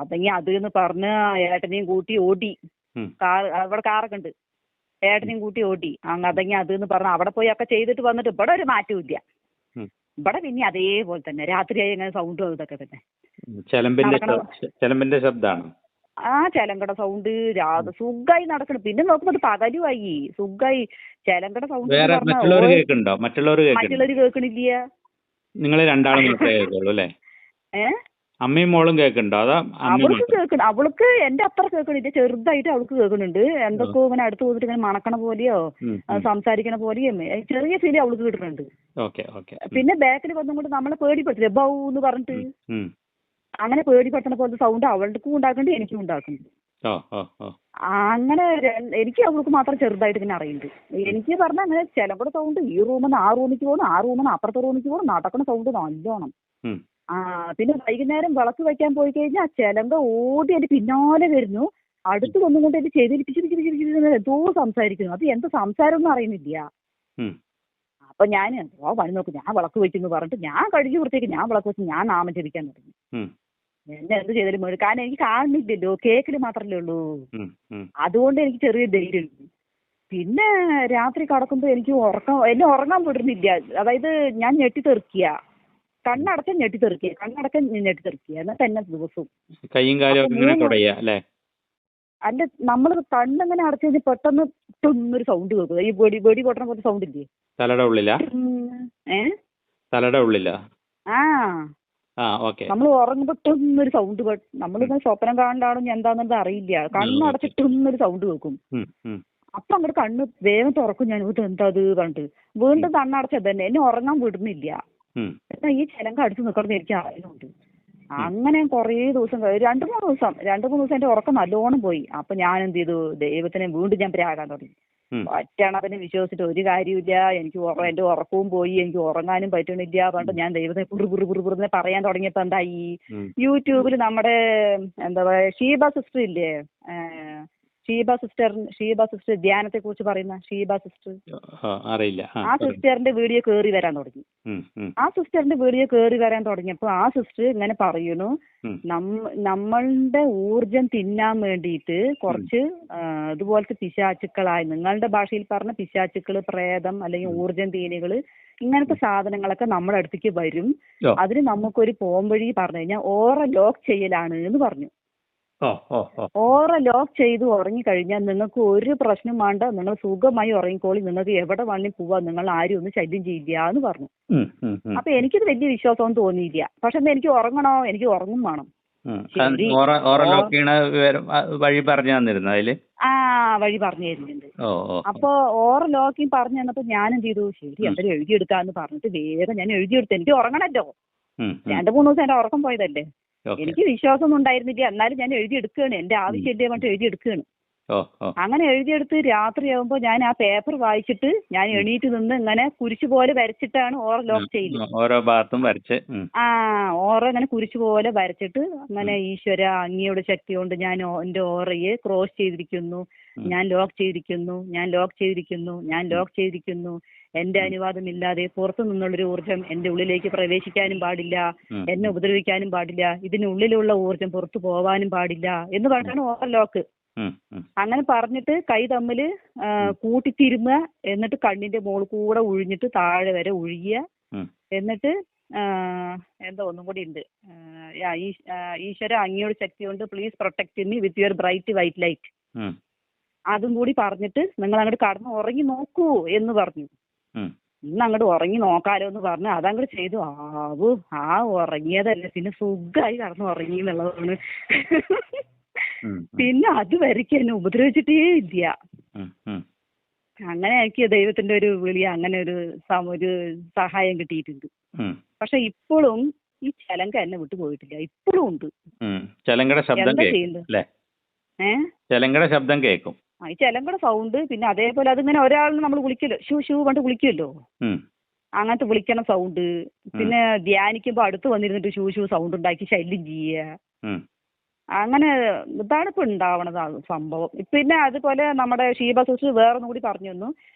അതെങ്കിൽ അത് എന്ന് പറഞ്ഞ് ഏട്ടനെയും കൂട്ടി ഓടി. ഉം. അവിടെ കാറൊക്കെ ഉണ്ട്. ഏട്ടനെയും കൂട്ടി ഓടി. അതെങ്കിൽ അത് എന്ന് പറഞ്ഞ് അവിടെ പോയി ഒക്കെ ചെയ്തിട്ട് വന്നിട്ട് ഇവിടെ ഒരു മാറ്റവും ഇല്ല. ഉം. ഇവിടെ പിന്നെ അതേപോലെ തന്നെ രാത്രിയായി ഇങ്ങനെ സൗണ്ടും ഇതൊക്കെ തന്നെ. ചെലമ്പിന്റെ നടക്കണ ചെലമ്പിന്റെ ശബ്ദമാണ്. ചെലങ്കട സൗണ്ട് സുഖായി നടക്കണം. പിന്നെ നോക്കുമ്പോ അത് പകലുമായി സുഖായി ചെലങ്കട സൗണ്ട് എന്ന് വേറെ പറഞ്ഞാൽ മറ്റുള്ളവർ കേൾക്കുന്നുണ്ടോ? മറ്റുള്ളവർ കേൾക്കുന്നുണ്ടോ? മറ്റുള്ളവര് കേൾക്കണില്ല. നിങ്ങൾ രണ്ടാളും മാത്രമേ കേൾക്കുള്ളൂ അല്ലേ? ഏ അമ്മയും മോളും കേൾക്കുന്നുണ്ടോ? അതോ അമ്മയും അവൾക്ക് മാത്രം? കേൾക്കണം. അവൾക്ക് എന്റെ അത്ര കേൾക്കണില്ല, ചെറുതായിട്ട് അവൾക്ക് കേൾക്കുന്നുണ്ട്. എന്തൊക്കെയോ ഇങ്ങനെ അടുത്ത് പോയിട്ട് ഇങ്ങനെ മണക്കണ പോലെയോ ഉം. ഉം. സംസാരിക്കണ പോലെയും ചെറിയ ഫീൽ അവൾക്ക് കിട്ടുന്നുണ്ട്. Okay okay. പിന്നെ ബാക്കിൽ വന്നും കൊണ്ട് നമ്മളെ പേടിപ്പെടുത്തില്ല ബൗ എന്ന് പറഞ്ഞിട്ട്. ഉം. അങ്ങനെ പേടിപ്പെടുത്തുന്ന പോലത്തെ സൗണ്ട് അവൾക്കും ഉണ്ടാക്കുന്നുണ്ട്, എനിക്കും ഉണ്ടാക്കുന്നുണ്ട്. ഓ ഓ ഓ. അങ്ങനെ എനിക്ക് അവൾക്ക് മാത്രം ചെറുതായിട്ട് ഇങ്ങനെ അറിയുന്നുണ്ട്. എനിക്ക് പറഞ്ഞാൽ അങ്ങനെ ചിലപ്പോൾ സൗണ്ട് ഈ റൂമിൽ നിന്ന് ആ റൂമിലേക്ക് പോകണം, ആ റൂമിൽ നിന്ന് അപ്പുറത്തെ റൂമിലേക്ക് പോകണം, നടക്കുന്ന സൗണ്ട് നല്ലോണം. ഉം. പിന്നെ വൈകുന്നേരം വിളക്ക് വെക്കാൻ പോയി കഴിഞ്ഞാൽ ചിലങ്ക ഓടി എന്റെ പിന്നാലെ വരുന്നു. അടുത്ത് വന്നുകൊണ്ട് എന്റെ ചെവിയിൽ പിച്ചി പിച്ചി പിച്ചി പിച്ചി എന്തോ സംസാരിക്കുന്നു. അത് എന്ത് സംസാരം ഒന്നും അറിയുന്നില്ല. ഉം. അപ്പൊ ഞാൻ പണി നോക്കും, ഞാൻ വിളക്ക് വെക്കുന്നു പറഞ്ഞിട്ട് ഞാൻ കഴുകി വൃത്തിയാക്കി ഞാൻ വിളക്ക് വെച്ച് ഞാൻ നാമം ജപിക്കാൻ തുടങ്ങി. ഉം. എന്നെ എന്ത് ചെയ്താലും മേടി, കാരണം എനിക്ക് കാണുന്നില്ലല്ലോ, കേക്കിൽ മാത്രമല്ലേ ഉള്ളൂ. ഉം. ഉം. അതുകൊണ്ട് എനിക്ക് ചെറിയ ധൈര്യമുണ്ട്. പിന്നെ രാത്രി കിടക്കുമ്പോൾ എനിക്ക് എന്നെ ഉറങ്ങാൻ വിടുന്നില്ല. അതായത് ഞാൻ ഞെട്ടിത്തെറിക്കുക, കണ്ണടച്ചാൽ ഞെട്ടിത്തെറിക്കുക, കണ്ണടക്കാൻ ഞെട്ടിത്തെറിക്കുക, എന്നിട്ട് എന്നെ ദിവസവും കൈയും കാലും ഒക്കെ ഇങ്ങനെ തുടയുക അല്ലേ? അല്ല, നമ്മൾ കണ്ണിങ്ങനെ അടച്ചു കഴിഞ്ഞാൽ പെട്ടെന്ന് ഒരു സൗണ്ട് കേൾക്കുക. ഈ വെടി പൊട്ടണ പോലത്തെ സൗണ്ട് ഇല്ലേ? തലയുടെ ഉള്ളിലാ? തലയുടെ ഉള്ളിലാ? ആ ഓക്കെ. നമ്മൾ ഉറങ്ങുമ്പോൾ ടൊന്നൊരു സൗണ്ട്. നമ്മളിങ്ങനെ സ്വപ്നം കാണാണ്ടാണോ എന്താണെന്നത് അറിയില്ല. കണ്ണടച്ചിട്ടൊന്നൊരു സൗണ്ട് കേൾക്കും. അപ്പൊ അങ്ങോട്ട് കണ്ണ് വേഗം തുറക്കും. ഞാൻ എന്താ അത് കണ്ട് വീണ്ടും കണ്ണടച്ചത് തന്നെ. എന്നെ ഉറങ്ങാൻ വിടുന്നില്ല. എന്നാ ഈ ചിലങ്ക അടുത്ത് നിൽക്കണം എനിക്ക് അറിയുന്നുണ്ട്. അങ്ങനെ കുറേ ദിവസം 2-3 ദിവസം എന്റെ ഉറക്കം നല്ലോണം പോയി. അപ്പൊ ഞാൻ എന്ത് ചെയ്തു, ദൈവത്തിനെ വീണ്ടും ഞാൻ പ്രാകാൻ തുടങ്ങി. ഒറ്റണതിനെ വിശ്വസിച്ചിട്ട് ഒരു കാര്യമില്ല. എനിക്ക് എന്റെ ഉറക്കവും പോയി, എനിക്ക് ഉറങ്ങാനും പറ്റണില്ല. അതുകൊണ്ട് ഞാൻ ദൈവത്തെ കുറുകുറുകുറുകുറുന്ന് പറയാൻ തുടങ്ങിയപ്പോ എന്തായി, യൂട്യൂബിൽ നമ്മുടെ എന്താ പറയാ ഷീബ സിസ്റ്റർ ഇല്ലേ, ഷീബ സിസ്റ്റർ ധ്യാനത്തെ കുറിച്ച് പറയുന്ന ഷീബ സിസ്റ്റർ, അറിയില്ല. ആ സിസ്റ്ററിന്റെ വീഡിയോ കേറി വരാൻ തുടങ്ങി. ആ സിസ്റ്ററിന്റെ വീഡിയോ കേറി വരാൻ തുടങ്ങിയപ്പോ ആ സിസ്റ്റർ ഇങ്ങനെ പറയുന്നു, നമ്മളുടെ ഊർജം തിന്നാൻ വേണ്ടിയിട്ട് കുറച്ച് ഇതുപോലത്തെ പിശാചുക്കളായി, നിങ്ങളുടെ ഭാഷയിൽ പറഞ്ഞ പിശാചുക്കള്, പ്രേതം അല്ലെങ്കിൽ ഊർജം തീനികള്, ഇങ്ങനത്തെ സാധനങ്ങളൊക്കെ നമ്മുടെ അടുത്തേക്ക് വരും. അതിന് നമുക്കൊരു പോംവഴി പറഞ്ഞു കഴിഞ്ഞാൽ ഓറ ലോക്ക് ചെയ്യലാണ് എന്ന് പറഞ്ഞു. ഓറ ലോക്ക് ചെയ്ത് ഉറങ്ങിക്കഴിഞ്ഞാൽ നിങ്ങൾക്ക് ഒരു പ്രശ്നം വേണ്ട, നിങ്ങൾ സുഖമായി ഉറങ്ങിക്കോളി, നിങ്ങൾക്ക് എവിടെ വേണമെങ്കിലും പോവാ, നിങ്ങൾ ആരും ഒന്നും ശല്യം ചെയ്യില്ല എന്ന് പറഞ്ഞു. അപ്പൊ എനിക്കിത് വലിയ വിശ്വാസമൊന്നും തോന്നിയില്ല. പക്ഷെ എനിക്ക് ഉറങ്ങണോ, എനിക്ക് ഉറങ്ങും വേണം. വഴി പറഞ്ഞു തന്നിരുന്നു അതില്. വഴി പറഞ്ഞു തരുന്നുണ്ട്. അപ്പൊ ഓറ ലോക്കിങ് പറഞ്ഞു തന്നപ്പോ ഞാൻ എന്ത് ചെയ്തു, ശരി എന്തായാലും എഴുതിയെടുക്കാന്ന് പറഞ്ഞിട്ട് വേഗം ഞാൻ എഴുതിയെടുത്തു. എനിക്ക് ഉറങ്ങണല്ലോ, 2-3 ദിവസം എന്റെ ഉറക്കം പോയതല്ലേ. എനിക്ക് വിശ്വാസമൊന്നും ഉണ്ടായിരുന്നില്ല. എന്നാലും ഞാൻ എഴുതിയെടുക്കുകയാണ്, എന്റെ ആവശ്യമില്ലേ പറഞ്ഞിട്ട് എഴുതിയെടുക്കുകയാണ്. അങ്ങനെ എഴുതിയെടുത്ത് രാത്രിയാകുമ്പോൾ ഞാൻ ആ പേപ്പർ വായിച്ചിട്ട് ഞാൻ എണീറ്റ് നിന്ന് ഇങ്ങനെ കുരിശ് പോലെ വരച്ചിട്ടാണ് ഓറ ലോക്ക് ചെയ്യുന്നത്. ഓരോ ഭാഗത്തും വരച്ച് ഓറ ഇങ്ങനെ കുരിശ് പോലെ വരച്ചിട്ട് അങ്ങനെ ഈശ്വര അങ്ങയുടെ ശക്തി കൊണ്ട് ഞാൻ എന്റെ ഓറയെ ക്രോസ് ചെയ്തിരിക്കുന്നു, ഞാൻ ലോക്ക് ചെയ്തിരിക്കുന്നു, ഞാൻ ലോക്ക് ചെയ്തിരിക്കുന്നു, ഞാൻ ലോക്ക് ചെയ്തിരിക്കുന്നു. എന്റെ അനുവാദമില്ലാതെ പുറത്തു നിന്നുള്ളൊരു ഊർജം എന്റെ ഉള്ളിലേക്ക് പ്രവേശിക്കാനും പാടില്ല, എന്നെ ഉപദ്രവിക്കാനും പാടില്ല, ഇതിനുള്ളിലുള്ള ഊർജം പുറത്തു പോവാനും പാടില്ല എന്ന് പറഞ്ഞാണ് ഓവർ ലോക്ക്. അങ്ങനെ പറഞ്ഞിട്ട് കൈ തമ്മിൽ കൂട്ടിത്തിരുമുക, എന്നിട്ട് കണ്ണിന്റെ മുകളിൽ കൂടെ ഒഴിഞ്ഞിട്ട് താഴെ വരെ ഒഴുകിയ, എന്നിട്ട് എന്താ ഒന്നും കൂടി ഉണ്ട്, ഈശ്വര അങ്ങയുടെ ശക്തി കൊണ്ട് please protect me with your bright white light, അതും കൂടി പറഞ്ഞിട്ട് നിങ്ങൾ അങ്ങോട്ട് കടന്ന് ഉറങ്ങി നോക്കൂ എന്ന് പറഞ്ഞു. ഇന്ന് അങ്ങോട്ട് ഉറങ്ങി നോക്കാലോ എന്ന് പറഞ്ഞു അതങ്ങോട്ട് ചെയ്തു. ആ ഉറങ്ങിയതല്ലേ, പിന്നെ സുഖമായി കടന്ന് ഉറങ്ങി എന്നുള്ളതാണ്. പിന്നെ അത് വരയ്ക്ക് എന്നെ ഉപദ്രവിച്ചിട്ടേ ഇല്ല. അങ്ങനെ എനിക്ക് ദൈവത്തിന്റെ ഒരു വിളി, അങ്ങനെ ഒരു സഹായം കിട്ടിയിട്ടുണ്ട്. പക്ഷെ ഇപ്പോഴും ഈ ചലങ്ക എന്നെ വിട്ടു പോയിട്ടില്ല, ഇപ്പോഴും ഉണ്ട്. എന്താ ചെയ്യുന്നത്? ചെലങ്കയുടെ ശബ്ദം കേൾക്കും. ഈ ചെലങ്കയുടെ സൗണ്ട്, പിന്നെ അതേപോലെ അതിങ്ങനെ ഒരാളിന് നമ്മൾ വിളിക്കല്ലോ, ഷൂ പറഞ്ഞിട്ട് വിളിക്കുമല്ലോ, അങ്ങനത്തെ വിളിക്കണ സൗണ്ട്. പിന്നെ ധ്യാനിക്കുമ്പോ അടുത്ത് വന്നിരുന്നിട്ട് ഷൂ സൗണ്ട് ഉണ്ടാക്കി ശല്യം ചെയ്യുക. അങ്ങനെ ഇതാണ് ഇപ്പൊ ഉണ്ടാവണത് സംഭവം. പിന്നെ അതുപോലെ നമ്മുടെ ഷീബ സിസ്റ്റർ വേറൊന്നും കൂടി പറഞ്ഞു തന്നു.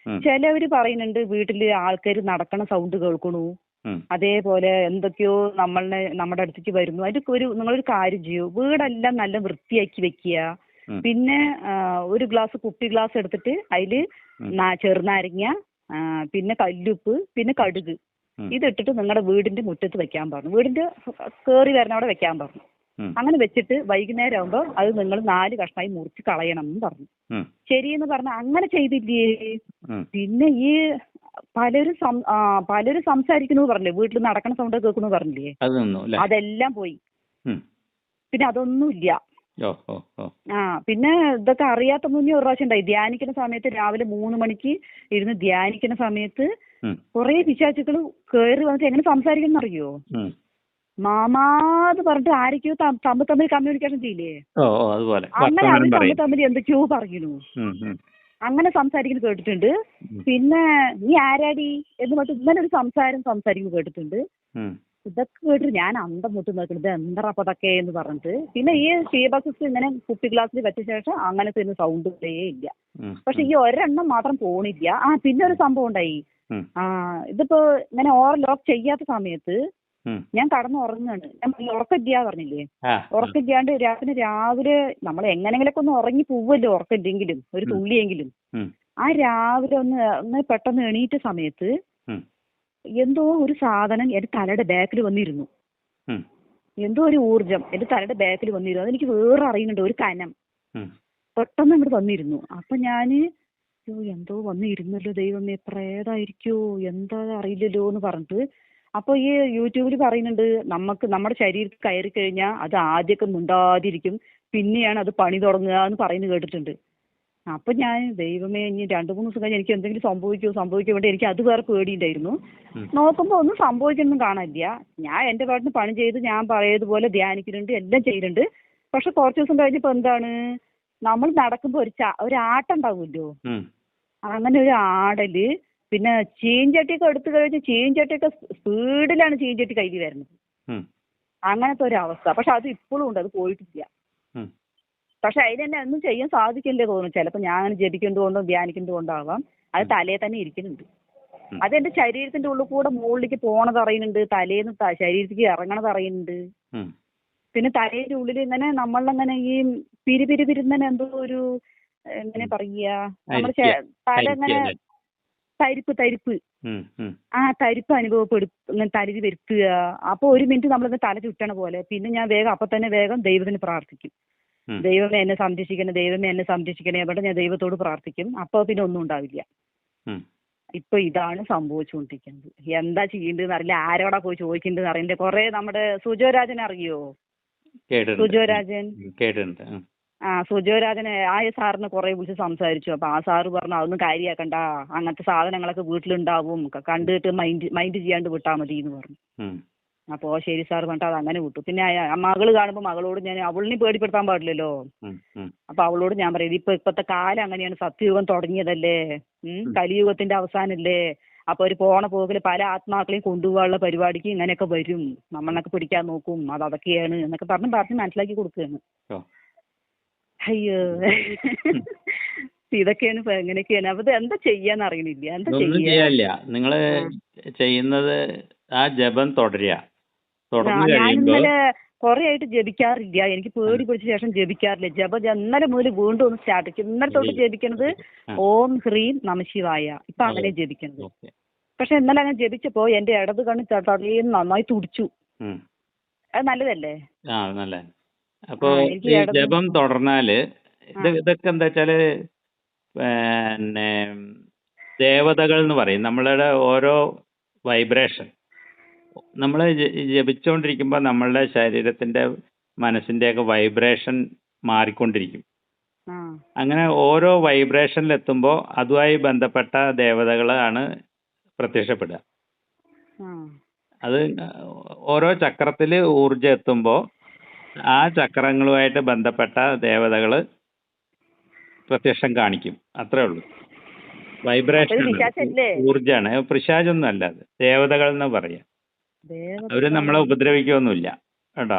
ചിലവര് പറയുന്നുണ്ട് വീട്ടില് ആൾക്കാർ നടക്കണ സൗണ്ട് കേൾക്കണു, അതേപോലെ എന്തൊക്കെയോ നമ്മുടെ അടുത്തേക്ക് വരുന്നു. അതിന്റെ നിങ്ങളൊരു കാര്യം ചെയ്യൂ, വീടെല്ലാം നല്ല വൃത്തിയാക്കി വെക്കുക. പിന്നെ ഒരു കുപ്പി ഗ്ലാസ് എടുത്തിട്ട് അതില് ചെറുനാരങ്ങ, പിന്നെ കല്ലുപ്പ്, പിന്നെ കടുക് ഇതിട്ടിട്ട് നിങ്ങളുടെ വീടിന്റെ മുറ്റത്ത് വെക്കാൻ പറഞ്ഞു. വീടിന്റെ കേറി വരുന്ന അവിടെ വെക്കാൻ പറഞ്ഞു. അങ്ങനെ വെച്ചിട്ട് വൈകുന്നേരം ആകുമ്പോൾ അത് നിങ്ങൾ 4 കഷ്ണമായി മുറിച്ച് കളയണം എന്ന് പറഞ്ഞു. ശരിയെന്ന് പറഞ്ഞ അങ്ങനെ ചെയ്തില്ലേ. പിന്നെ ഈ പലരും സംസാരിക്കണു പറഞ്ഞില്ലേ, വീട്ടിൽ നടക്കണ സൗണ്ട് കേൾക്കണു പറഞ്ഞില്ലേ, അതെല്ലാം പോയി. പിന്നെ അതൊന്നും ഇല്ല. പിന്നെ ഇതൊക്കെ അറിയാത്ത മുന്നേ ഒരു പ്രാവശ്യം ഉണ്ടായി. ധ്യാനിക്കുന്ന സമയത്ത് രാവിലെ 3 മണിക്ക് ഇരുന്ന് ധ്യാനിക്കുന്ന സമയത്ത് കുറെ പിശാചുക്കൾ കയറി വന്നിട്ട് എങ്ങനെ സംസാരിക്കണം അറിയോ, മാമാന്ന് പറഞ്ഞിട്ട് ആരൊക്കെയോ തമ്മിൽ കമ്മ്യൂണിക്കേഷൻ ചെയ്യില്ലേ, അങ്ങനെ അവർ തമ്മിൽ എന്തൊക്കെയോ പറയുന്നു. അങ്ങനെ സംസാരിക്കുന്നത് കേട്ടിട്ടുണ്ട്. പിന്നെ നീ ആരാടി എന്ന് പറഞ്ഞിട്ട് ഇങ്ങനെ ഒരു സംസാരിക്കുന്നത് കേട്ടിട്ടുണ്ട്. ഇതൊക്കെ കേട്ടിട്ട് ഞാൻ അന്തം മുട്ട് നോക്കുന്നത് എന്താ അപ്പൊ അതൊക്കെ എന്ന് പറഞ്ഞിട്ട്. പിന്നെ ഈ ഷീബ സിസ്റ്റർ ഇങ്ങനെ കുപ്പി ഗ്ലാസ്സിൽ വെച്ച ശേഷം അങ്ങനത്തെ ഒന്നും സൗണ്ട് ഇല്ല. പക്ഷെ ഈ ഒരെണ്ണം മാത്രം പോണില്ല. പിന്നെ ഒരു സംഭവം ഉണ്ടായി. ഇതിപ്പോ ഇങ്ങനെ ലോക്ക് ചെയ്യാത്ത സമയത്ത് ഞാൻ കടന്നുറങ്ങാണ്. ഞാൻ ഉറക്കമില്ല പറഞ്ഞില്ലേ, ഉറക്കമില്ലാണ്ട് രാവിലെ നമ്മൾ എങ്ങനെങ്കിലൊക്കെ ഒന്ന് ഉറങ്ങി പോവല്ലോ, ഉറക്കമില്ലെങ്കിലും ഒരു തുള്ളിയെങ്കിലും. രാവിലെ ഒന്ന് പെട്ടെന്ന് എണീറ്റ സമയത്ത് എന്തോ ഒരു സാധനം എന്റെ തലയുടെ ബാക്കിൽ വന്നിരുന്നു. എന്തോ ഒരു ഊർജം എന്റെ തലയുടെ ബാക്കിൽ വന്നിരുന്നു. അതെനിക്ക് വേറെ അറിയുന്നുണ്ട്, ഒരു കനം പെട്ടെന്ന് ഇങ്ങോട്ട് വന്നിരുന്നു. അപ്പൊ ഞാന് എന്തോ വന്നിരുന്നല്ലോ, ദൈവമേ പ്രേതായിരിക്കോ എന്താ അറിയില്ലല്ലോ എന്ന് പറഞ്ഞിട്ട്. അപ്പൊ ഈ യൂട്യൂബിൽ പറയുന്നുണ്ട് നമ്മുടെ ശരീരത്തിൽ കയറി കഴിഞ്ഞാൽ അത് ആദ്യമൊക്കെ മുണ്ടാതിരിക്കും, പിന്നെയാണ് അത് പണി തുടങ്ങുക എന്ന് പറയുന്നത് കേട്ടിട്ടുണ്ട്. അപ്പൊ ഞാൻ ദൈവമേ ഇനി 2-3 ദിവസം കഴിഞ്ഞ് എനിക്ക് എന്തെങ്കിലും സംഭവിക്കോ വേണ്ടി എനിക്ക് അത് വേറെ പേടിയുണ്ടായിരുന്നു. നോക്കുമ്പോ ഒന്നും സംഭവിക്കൊന്നും കാണാനില്ല. ഞാൻ എന്റെ പാട്ടിന് പണി ചെയ്ത് ഞാൻ പറയതുപോലെ ധ്യാനിക്കുന്നുണ്ട്, എല്ലാം ചെയ്യുന്നുണ്ട്. പക്ഷെ കുറച്ച് ദിവസം കഴിഞ്ഞപ്പോ എന്താണ്, നമ്മൾ നടക്കുമ്പോ ഒരു ആട്ടം ഉണ്ടാവുമല്ലോ, അങ്ങനെ ഒരു ആടല്. പിന്നെ ചീഞ്ചട്ടിയൊക്കെ എടുത്തു കഴിഞ്ഞ് ചീഞ്ചട്ടിയൊക്കെ സ്പീഡിലാണ് ചീഞ്ചട്ടി കയ്യിൽ വരുന്നത്. അങ്ങനത്തെ ഒരു അവസ്ഥ. പക്ഷെ അത് ഇപ്പോഴും ഉണ്ട്, അത് പോയിട്ടില്ല. പക്ഷെ അതിന് തന്നെ ഒന്നും ചെയ്യാൻ സാധിക്കില്ലേ തോന്നുന്നു. ചിലപ്പോൾ ഞാൻ അങ്ങനെ ജപിക്കുന്നതുകൊണ്ടോ ധ്യാനിക്കുന്നതുകൊണ്ടാവാം, അത് തലയിൽ തന്നെ ഇരിക്കുന്നുണ്ട്. അതെന്റെ ശരീരത്തിന്റെ ഉള്ളിൽ കൂടെ മുകളിലേക്ക് പോണത് അറിയുന്നുണ്ട്, തലേന്ന് ശരീരത്തിലേക്ക് ഇറങ്ങണത് അറിയുന്നുണ്ട്. പിന്നെ തലയുടെ ഉള്ളിൽ ഇങ്ങനെ നമ്മളങ്ങനെ ഈ പിരിപിരിപിരുന്ന എന്തോ ഒരു എങ്ങനെ പറയാ, നമ്മുടെ തല ഇങ്ങനെ തരിപ്പ് തരിപ്പ് അനുഭവപ്പെടും, ഇങ്ങനെ തലയിൽ വരുത്തുക. അപ്പോൾ 1 മിനിറ്റ് നമ്മളിന്ന് തല ചുറ്റണ പോലെ. പിന്നെ ഞാൻ വേഗം ദൈവത്തിന് പ്രാർത്ഥിക്കും, ദൈവമേ എന്നെ സംരക്ഷിക്കണേ അവിടെ ഞാൻ ദൈവത്തോട് പ്രാർത്ഥിക്കും. അപ്പോൾ പിന്നെ ഒന്നും ഉണ്ടാവില്ല. ഇപ്പൊ ഇതാണ് സംഭവിച്ചുകൊണ്ടിരിക്കുന്നത്. എന്താ ചെയ്യേണ്ടതെന്ന് അറിയില്ല, ആരോടാ പോയി ചോദിക്കേണ്ടതെന്ന് അറിയില്ല. കുറെ നമ്മുടെ സുജോരാജൻ അറിയോ, സുജോരാജൻ സുജോരാജനെ സാറിന് കുറെ വിളിച്ച് സംസാരിച്ചു. അപ്പൊ സാറ് പറഞ്ഞു അതൊന്നും കാര്യാക്കണ്ട, അങ്ങനത്തെ സാധനങ്ങളൊക്കെ വീട്ടിലുണ്ടാവും, കണ്ടിട്ട് മൈൻഡ് ചെയ്യാണ്ട് വിട്ടാ മതി എന്ന് പറഞ്ഞു. അപ്പോ ശരി സാർ പറഞ്ഞിട്ട് അത് അങ്ങനെ വിട്ടു. പിന്നെ മകള് കാണുമ്പോ മകളോട് ഞാൻ, അവളിനെ പേടിപ്പെടുത്താൻ പാടില്ലല്ലോ, അപ്പൊ അവളോട് ഞാൻ പറയും ഇപ്പത്തെ കാലം അങ്ങനെയാണ്, സത്യയുഗം തുടങ്ങിയതല്ലേ, കലിയുഗത്തിന്റെ അവസാനല്ലേ, അപ്പൊ ഒരു പോണ പോകില് പല ആത്മാക്കളെയും കൊണ്ടുപോകാനുള്ള പരിപാടിക്ക് ഇങ്ങനെയൊക്കെ വരും, നമ്മളൊക്കെ പിടിക്കാൻ നോക്കും, അതൊക്കെയാണ് എന്നൊക്കെ പറഞ്ഞ് മനസ്സിലാക്കി കൊടുക്കുകയാണ്. അയ്യോ ഇതൊക്കെയാണ് ഇപ്പൊ എങ്ങനെയൊക്കെയാണ്. അപ്പൊ എന്താ ചെയ്യാന്ന് അറിയണില്ല, എന്താ ചെയ്യാ. നിങ്ങള് ചെയ്യുന്നത് ആ ജപം തുടരുക. ഞാൻ ഇന്നലെ കുറെ ആയിട്ട് ജപിക്കാറില്ല, എനിക്ക് പേടി പിടിച്ച ശേഷം ജപിക്കാറില്ല. ഇന്നലെ മുതൽ വീണ്ടും ഒന്ന് സ്റ്റാർട്ട് ചെയ്യും. ഇന്നലെ തൊട്ട് ജപിക്കണത് ഓം ഹ്രീം നമഃശിവായ, ഇപ്പൊ അങ്ങനെ ജപിക്കണത്. പക്ഷെ ഇന്നലെ അങ്ങനെ ജപിച്ചപ്പോ എന്റെ ഇടത് കണ്ണ് തടയും നന്നായി തുടിച്ചു. അത് നല്ലതല്ലേ? അപ്പോ ഈ ജപം തുടർന്നാല് ഇതൊക്കെ എന്താ വെച്ചാല് പിന്നെ ദേവതകൾ എന്ന് പറയും. നമ്മളുടെ ഓരോ വൈബ്രേഷൻ നമ്മൾ ജപിച്ചുകൊണ്ടിരിക്കുമ്പോൾ നമ്മളുടെ ശരീരത്തിന്റെ മനസ്സിന്റെയൊക്കെ വൈബ്രേഷൻ മാറിക്കൊണ്ടിരിക്കും. അങ്ങനെ ഓരോ വൈബ്രേഷനിലെത്തുമ്പോൾ അതുമായി ബന്ധപ്പെട്ട ദേവതകളാണ് പ്രത്യക്ഷപ്പെടുക. അത് ഓരോ ചക്രത്തിൽ ഊർജ്ജം എത്തുമ്പോൾ ആ ചക്രങ്ങളുമായിട്ട് ബന്ധപ്പെട്ട ദേവതകൾ പ്രത്യക്ഷം കാണിക്കും. അത്രേ ഉള്ളൂ. വൈബ്രേഷൻ ഊർജ്ജമാണ്, പിശാചൊന്നും അല്ല, അത് ദേവതകൾ എന്ന് പറയാം. അവര് നമ്മളെ ഉപദ്രവിക്കൊന്നുമില്ല കേട്ടോ.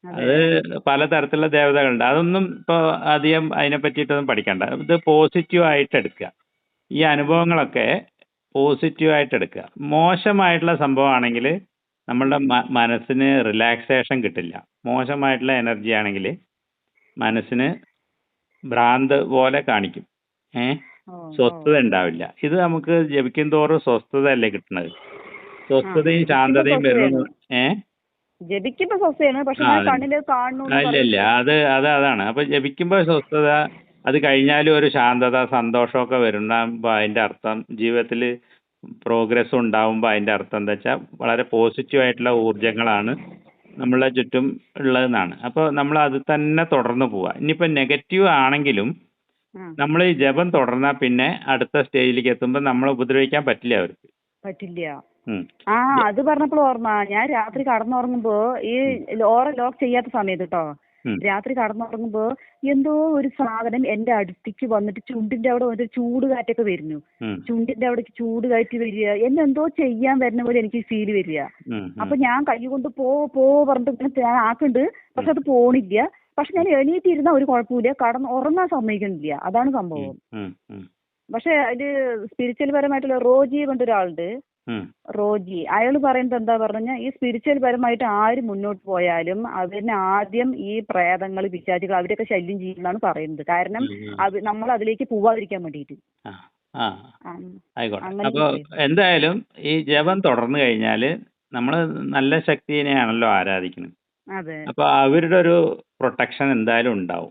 അതെ. അത് പലതരത്തിലുള്ള ദേവതകളുണ്ട്. അതൊന്നും ഇപ്പോൾ അധികം അതിനെ പറ്റിയിട്ടൊന്നും പഠിക്കണ്ട. ഇത് പോസിറ്റീവായിട്ട് എടുക്കുക. ഈ അനുഭവങ്ങളൊക്കെ പോസിറ്റീവായിട്ട് എടുക്കുക. മോശമായിട്ടുള്ള സംഭവമാണെങ്കിൽ നമ്മളുടെ മനസ്സിന് റിലാക്സേഷൻ കിട്ടില്ല. മോശമായിട്ടുള്ള എനർജി ആണെങ്കിൽ മനസ്സിന് ഭ്രാന്ത് പോലെ കാണിക്കും. ഓ ഓ സ്വസ്ഥത ഉണ്ടാവില്ല. ഇത് നമുക്ക് ജപിക്കും തോറും സ്വസ്ഥതയല്ലേ കിട്ടുന്നത്. ആ സ്വസ്ഥതയും ജപിക്കുമ്പോ ശാന്തതയും സ്വസ്ഥയാണ്. വരുന്നു. ജപിക്കുമ്പോ സ്വസ്ഥയാണ്, പക്ഷെ ആ ഞാൻ അതെ. കണ്ണില് കാണുന്നു ഇല്ല ഇല്ല. പറയുമ്പോ. അതാണ്. അപ്പോൾ ജപിക്കുമ്പോൾ സ്വസ്ഥത, അത് കഴിഞ്ഞാലും ഒരു ശാന്തത, സന്തോഷമൊക്കെ വരുമ്പോൾ അതിൻ്റെ അർത്ഥം ജീവിതത്തിൽ പ്രോഗ്രസ് ഉണ്ടാവുമ്പോൾ അതിൻ്റെ അർത്ഥം എന്താ വെച്ചാൽ വളരെ പോസിറ്റീവായിട്ടുള്ള ഊർജ്ജങ്ങളാണ് നമ്മളെ ചുറ്റും ഉള്ളതെന്നാണ്. അപ്പോൾ നമ്മൾ അത് തന്നെ തുടർന്ന് പോവുക. ഇനിയിപ്പോൾ നെഗറ്റീവ് ആണെങ്കിലും ആ നമ്മൾ ഈ ജപം തുടർന്നാൽ പിന്നെ അടുത്ത സ്റ്റേജിലേക്ക് എത്തുമ്പോൾ നമ്മളെ ഉപദ്രവിക്കാൻ പറ്റില്ല അവർക്ക്. പറ്റില്ല. ഉം. ആ അത് പറഞ്ഞപ്പോൾ ഓർമ്മ, ഞാൻ രാത്രി കടന്നുറങ്ങുമ്പോ ഈ ലോക്ക് ചെയ്യാത്ത സമയത്ത് കേട്ടോ, ഉം. രാത്രി കടന്നുറങ്ങുമ്പോ എന്തോ ഒരു സാധനം എന്റെ അടുത്തേക്ക് വന്നിട്ട് ചുണ്ടിന്റെ അവിടെ ഒരു ചൂട് കാറ്റൊക്കെ വരുന്നു. ഉം. ചുണ്ടിന്റെ അവിടേക്ക് ചൂട് കാറ്റ് വരിക, എന്നെ എന്തോ ചെയ്യാൻ വരുന്ന പോലെ എനിക്ക് ഫീൽ വരിക. ഉം. അപ്പൊ ഞാൻ കൈ കൊണ്ട് പോ പറഞ്ഞിട്ട് ഞാൻ ആക്കുന്നുണ്ട്, പക്ഷെ അത് പോണില്ല. പക്ഷെ ഞാൻ എണീറ്റിരുന്ന ഒരു കുഴപ്പമില്ല, ഉറങ്ങാൻ സമ്മതിക്കണില്ല. അതാണ് സംഭവം. ഉം. ഉം. പക്ഷെ ഇത് സ്പിരിച്വൽ പരമായിട്ടുള്ള റോജി കൊണ്ടൊരാളുണ്ട്, ഉം. റോജി. അയാൾ പറയുന്നത് എന്താ പറഞ്ഞാൽ, ഈ സ്പിരിച്വൽ പരമായിട്ട് ആര് മുന്നോട്ട് പോയാലും അവരിനെ ആദ്യം ഈ പ്രേതങ്ങൾ, പിശാചുകൾ അവരൊക്കെ ശല്യം ചെയ്യുന്നതാണ് പറയുന്നത്. കാരണം നമ്മൾ അതിലേക്ക് പോവാതിരിക്കാൻ വേണ്ടിയിട്ട്. ആ ആ ആയിക്കോട്ടെ. അങ്ങനെ അപ്പോൾ എന്തായാലും ഈ ജപം തുടർന്നു കഴിഞ്ഞാൽ നമ്മൾ നല്ല ശക്തിനെയാണല്ലോ ആരാധിക്കുന്നത്. അതെ അപ്പോൾ അവരുടെ ഒരു പ്രൊട്ടക്ഷൻ എന്തായാലും ഉണ്ടാവും.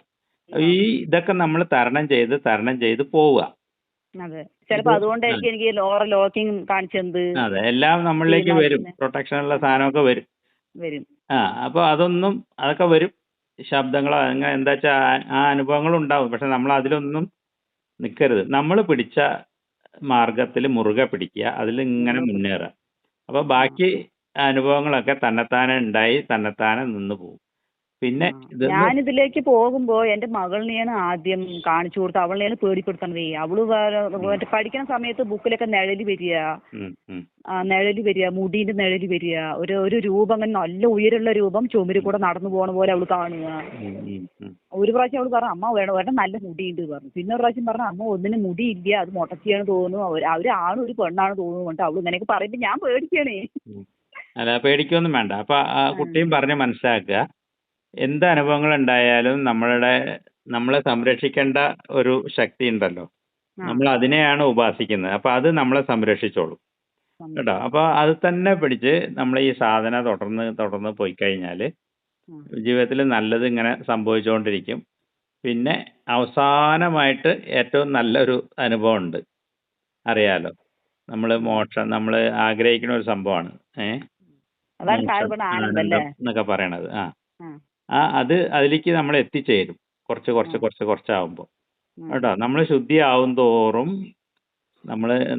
ഈ ഇതൊക്കെ നമ്മൾ തരണം ചെയ്ത് പോവുക. അതെ. ചിലപ്പോ അതുകൊണ്ടായിരിക്കും എനിക്ക് ലോക്കിങ് കാണിച്ചത്. അതെ, എല്ലാം നമ്മളിലേക്ക് വരും. പ്രൊട്ടക്ഷനുള്ള സാധനമൊക്കെ വരും. അപ്പോൾ അതൊക്കെ വരും. ശബ്ദങ്ങളോ അങ്ങനെ എന്താ വെച്ചാൽ ആ അനുഭവങ്ങളും ഉണ്ടാവും. പക്ഷെ നമ്മൾ അതിലൊന്നും നിൽക്കരുത്. നമ്മൾ പിടിച്ച മാർഗത്തിൽ മുറുകെ പിടിക്കുക, അതിൽ ഇങ്ങനെ മുന്നേറുക. അപ്പോൾ ബാക്കി അനുഭവങ്ങളൊക്കെ തന്നെത്താനെ ഉണ്ടായി തന്നെത്താനെ നിന്ന് പോകും. പിന്നെ ഞാനിതിലേക്ക് പോകുമ്പോ എന്റെ മകളിനെയാണ് ആദ്യം കാണിച്ചു കൊടുത്തത്. അവളെയാണ് പേടിപ്പെടുത്തണതേ. അവള് മറ്റേ പഠിക്കുന്ന സമയത്ത് ബുക്കിലൊക്കെ നിഴല് വരിക, മുടീന്റെ നിഴല് വരിക, ഒരു രൂപം, അങ്ങനെ നല്ല ഉയരമുള്ള രൂപം ചുമര് കൂടെ നടന്നു പോണ പോലെ അവള് കാണുക. ഒരു പ്രാവശ്യം അവള് പറഞ്ഞു, അമ്മ വേണം നല്ല മുടിയുണ്ട് പറഞ്ഞു. പിന്നെ ഒരു പ്രാവശ്യം പറഞ്ഞു, അമ്മ ഒന്നിനും മുടിയില്ല, അത് മുട്ടച്ചിയാണ് തോന്നുന്നു, അവരാണ് ഒരു പെണ്ണാണ് തോന്നുന്നു. അവള് ഇങ്ങനെയൊക്കെ പറയുമ്പോ ഞാൻ പേടിക്കണേ. അല്ല, പേടിക്കൊന്നും വേണ്ട. അപ്പൊ ആ കുട്ടിയും പറഞ്ഞ് മനസ്സിലാക്കുക, എന്ത് അനുഭവങ്ങൾ ഉണ്ടായാലും നമ്മളെ സംരക്ഷിക്കേണ്ട ഒരു ശക്തി ഉണ്ടല്ലോ, നമ്മൾ അതിനെയാണ് ഉപാസിക്കുന്നത്. അപ്പൊ അത് നമ്മളെ സംരക്ഷിച്ചോളും കേട്ടോ. അപ്പൊ അത് തന്നെ പിടിച്ച് നമ്മൾ ഈ സാധന തുടർന്ന് പോയി കഴിഞ്ഞാൽ ജീവിതത്തിൽ നല്ലത് ഇങ്ങനെ സംഭവിച്ചുകൊണ്ടിരിക്കും. പിന്നെ അവസാനമായിട്ട് ഏറ്റവും നല്ലൊരു അനുഭവം ഉണ്ട്, അറിയാലോ. നമ്മൾ ആഗ്രഹിക്കുന്ന ഒരു സംഭവമാണ് ആനന്ദം എന്നൊക്കെ പറയണത്. അതിലേക്ക് നമ്മൾ എത്തിച്ചേരും കുറച്ചാവുമ്പോൾ കേട്ടോ. നമ്മൾ ശുദ്ധിയാവും തോറും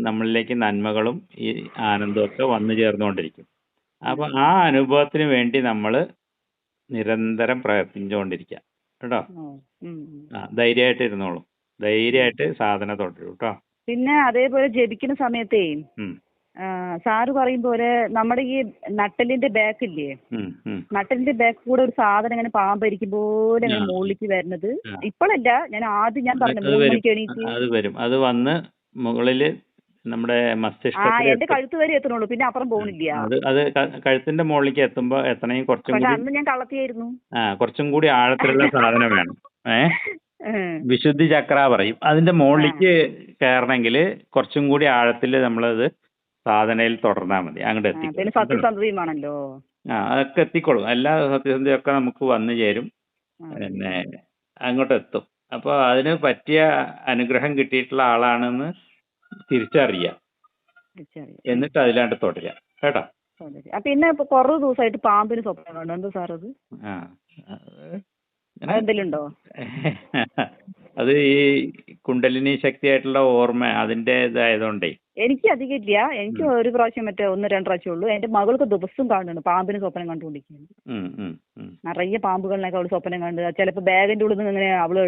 നമ്മളിലേക്ക് നന്മകളും ഈ ആനന്ദമൊക്കെ വന്നു ചേർന്നുകൊണ്ടിരിക്കും. അപ്പൊ ആ അനുഭവത്തിന് വേണ്ടി നമ്മൾ നിരന്തരം പ്രയത്നിച്ചുകൊണ്ടിരിക്കുക കേട്ടോ. ധൈര്യമായിട്ട് ഇരുന്നോളൂ, ധൈര്യമായിട്ട് സാധന തുടരും കേട്ടോ. പിന്നെ അതേപോലെ ജപിക്കുന്ന സമയത്തേ സാറ് പറയും പോലെ നമ്മുടെ ഈ നട്ടലിന്റെ ബാക്ക് ഇല്ലേ, നട്ടലിന്റെ ബാക്ക് കൂടെ ഒരു സാധനം ഇങ്ങനെ പാമ്പരിക്കും പോലെ അങ്ങനെ മുകളിലേക്ക് വരുന്നത്. ഇപ്പോഴല്ല, ഞാൻ പറഞ്ഞു 3 മണിക്ക് എണീറ്റ് അത് വരും. അത് വന്ന് മുകളില് നമ്മുടെ മസ്തിഷ്കത്തിൽ എന്റെ കഴുത്ത് വരെ എത്തണുള്ളൂ, പിന്നെ അപ്പുറം പോണില്ല. അത് കഴുത്തിന്റെ മുകളിലേക്ക് എത്തുമ്പോ എത്തണമെങ്കിൽ അന്ന് ഞാൻ കള്ളത്തിയായിരുന്നു. കുറച്ചും കൂടി ആഴത്തിലുള്ള സാധനം വേണം. വിശുദ്ധി ചക്ര പറയും. അതിന്റെ മുകളിലേക്ക് കയറണമെങ്കിൽ കുറച്ചും കൂടി ആഴത്തിൽ നമ്മളത് സാധനയിൽ തുടർന്നാൽ മതി. അങ്ങോട്ട് എത്തിക്കും. സത്യസന്ധതയുമാണല്ലോ. അതൊക്കെ എത്തിക്കോളും. എല്ലാ സത്യസന്ധതയൊക്കെ നമുക്ക് വന്നു ചേരും, പിന്നെ അങ്ങോട്ട് എത്തും. അപ്പോൾ അതിന് പറ്റിയ അനുഗ്രഹം കിട്ടിയിട്ടുള്ള ആളാണെന്ന് തിരിച്ചറിയുക, എന്നിട്ട് അതിലാണ്ട് തുടരുക കേട്ടോ. പിന്നെ കുറേ ദിവസമായിട്ട് പാമ്പിന് സ്വപ്നം കണ്ടു. എന്താ സാർ അത്? അതെന്തെങ്കിലും ഉണ്ടോ? അത് ഈ കുണ്ടലിനി ശക്തിയായിട്ടുള്ള ഓർമ്മ അതിന്റെ ഇതായതുകൊണ്ടേ. എനിക്ക് അധികം ഇല്ല. എനിക്ക് ഒരു പ്രാവശ്യം 1-2 പ്രാവശ്യം ഉള്ളൂ. എന്റെ മകൾക്ക് ദിവസം കാണുന്നുണ്ട് പാമ്പിന് സ്വപ്നം കണ്ടുകൊണ്ടിരിക്കുന്നു. നിറയെ പാമ്പുകളിനൊക്കെ അവള് സ്വപ്നം കണ്ട്. ചിലപ്പോൾ ബാഗിന്റെ ഉള്ളിൽ നിന്ന് ഇങ്ങനെ അവള്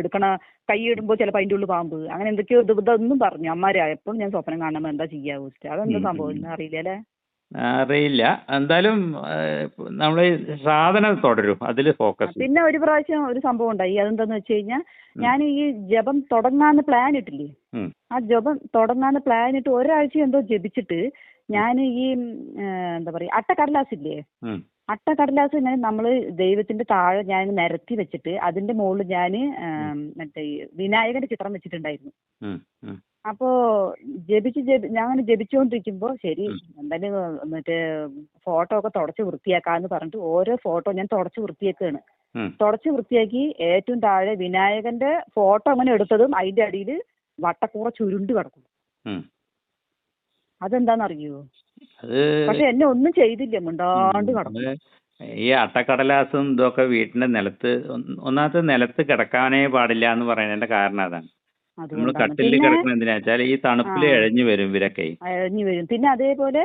കൈ ഇടുമ്പോൾ ചിലപ്പോൾ അതിന്റെ ഉള്ളിൽ പാമ്പ്, അങ്ങനെ എന്തൊക്കെയോ ഇതൊന്നും പറഞ്ഞു. അമ്മാരാ എപ്പോഴും ഞാൻ സ്വപ്നം കാണുമ്പോൾ എന്താ ചെയ്യാ വെച്ചിട്ട്. അതെന്താ സംഭവം അറിയില്ല അല്ലേ? അറിയില്ല. എന്തായാലും നമ്മൾ സാധന തുടരും. അതിൽ ഫോക്കസ് ചെയ്യും. പിന്നെ ഒരു പ്രാവശ്യം ഒരു സംഭവം ഉണ്ടായി. അതെന്താന്ന് വെച്ച് കഴിഞ്ഞാൽ ഞാൻ ഈ ജപം തുടങ്ങാന്ന് പ്ലാൻ ഇട്ടില്ലേ, ഉം. ആ ജപം തുടങ്ങാന്ന് പ്ലാൻ ഇട്ട് ഒരാഴ്ച എന്തോ ജപിച്ചിട്ട് ഞാൻ ഈ എന്താ പറയുക അട്ടക്കടലാസ് ഇല്ലേ, ഉം. അട്ടക്കടലാസ് ഇങ്ങനെ നമ്മൾ ദൈവത്തിന്റെ താഴെ ഞാൻ നിരത്തി വെച്ചിട്ട് അതിന്റെ മുകളിൽ ഞാൻ മറ്റേ ഈ വിനായകന്റെ ചിത്രം വെച്ചിട്ടുണ്ടായിരുന്നു. ഉം. ഉം. അപ്പോ ഞാൻ അങ്ങനെ ജപിച്ചുകൊണ്ടിരിക്കുമ്പോ ശരി എന്തായാലും മറ്റേ ഫോട്ടോ ഒക്കെ തുടച്ച് വൃത്തിയാക്കാന്ന് പറഞ്ഞിട്ട് ഓരോ ഫോട്ടോ ഞാൻ തുടച്ച് വൃത്തിയാക്കുകയാണ്. ഉം. തുടച്ച് വൃത്തിയാക്കി ഏറ്റവും താഴെ വിനായകന്റെ ഫോട്ടോ അങ്ങനെ എടുത്തതും അതിന്റെ അടിയിൽ വട്ടക്കൂറ ചുരുണ്ട് കിടക്കും. ഉം. അതെന്താണെന്നറിയോ? അത് പക്ഷെ എന്നെ ഒന്നും ചെയ്തില്ല, മിണ്ടാണ്ട് കിടക്കും. ഈ അട്ടക്കടലാസും ഇതൊക്കെ വീട്ടിന്റെ നിലത്ത് ഒന്നാമത്തെ നിലത്ത് കിടക്കാനേ പാടില്ല എന്ന് പറയുന്നതിന്റെ കാരണം അതാണ്. നമ്മൾ അതുകൊണ്ടാണ്. കട്ടിലിൽ പിന്നെ കിടക്കുന്ന എന്തിനാ വെച്ചാൽ ഈ തണുപ്പിൽ ഇഴഞ്ഞു വരും ഇവരൊക്കെ. അഴിഞ്ഞു വരും. പിന്നെ അതേപോലെ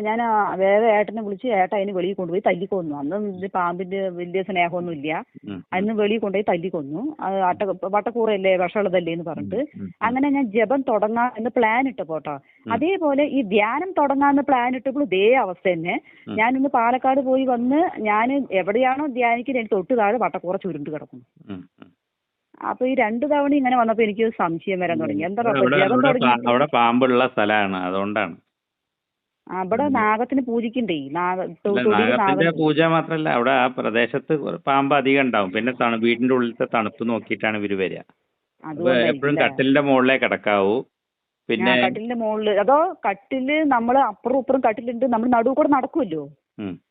ഞാൻ വേറെ ഏട്ടനെ വിളിച്ച് ഏട്ടൻ അതിന് വെളിയിൽ കൊണ്ടുപോയി തല്ലിക്കൊന്നു. അന്ന് ഇത് പാമ്പിന്റെ വലിയ സ്നേഹമൊന്നും ഇല്ല. അന്ന് വെളിയിൽ കൊണ്ടുപോയി തല്ലിക്കൊന്നു. അത് വട്ടക്കൂറയല്ലേ വിഷമുള്ളതല്ലേ എന്ന് പറഞ്ഞിട്ട്. അങ്ങനെ ഞാൻ ജപം തുടങ്ങാൻ എന്ന് പ്ലാൻ ഇട്ട പോട്ടോ. അതേപോലെ ഈ ധ്യാനം തുടങ്ങാന്ന് പ്ലാൻ ഇട്ടപ്പോൾ ഇതേ അവസ്ഥ തന്നെ. ഞാനിന്ന് പാലക്കാട് പോയി വന്ന് ഞാൻ എവിടെയാണോ ധ്യാനിക്കുന്നത് എനിക്ക് തൊട്ട് താഴെ വട്ടക്കൂറ ചുരുണ്ട് കിടക്കുന്നു. അപ്പൊ ഈ 2 തവണ ഇങ്ങനെ വന്നപ്പോ എനിക്ക് സംശയം വരാൻ തുടങ്ങി. എന്താ ജപം തുടങ്ങി അവിടെ പാമ്പുള്ള സ്ഥലമാണ്, അതുകൊണ്ടാണ്. അവിടെ നാഗത്തിന് പൂജിക്കണ്ടേ, നാഗത്തിന്റെ പൂജ മാത്രല്ല, അവിടെ ആ പ്രദേശത്ത് പാമ്പ് അധികം ഉണ്ടാവും. പിന്നെ വീടിന്റെ ഉള്ളിലത്തെ തണുപ്പ് നോക്കിയിട്ടാണ് ഇവര് വരിക. എപ്പോഴും കട്ടിലിന്റെ മുകളിലേ കിടക്കാവൂ. പിന്നെ കട്ടിലിന്റെ മുകളില് അതോ കട്ടില് നമ്മള് അപ്പുറം ഇപ്പുറം കട്ടിലുണ്ട്, നമ്മൾ നടുവ് കൂടെ നടക്കുമല്ലോ,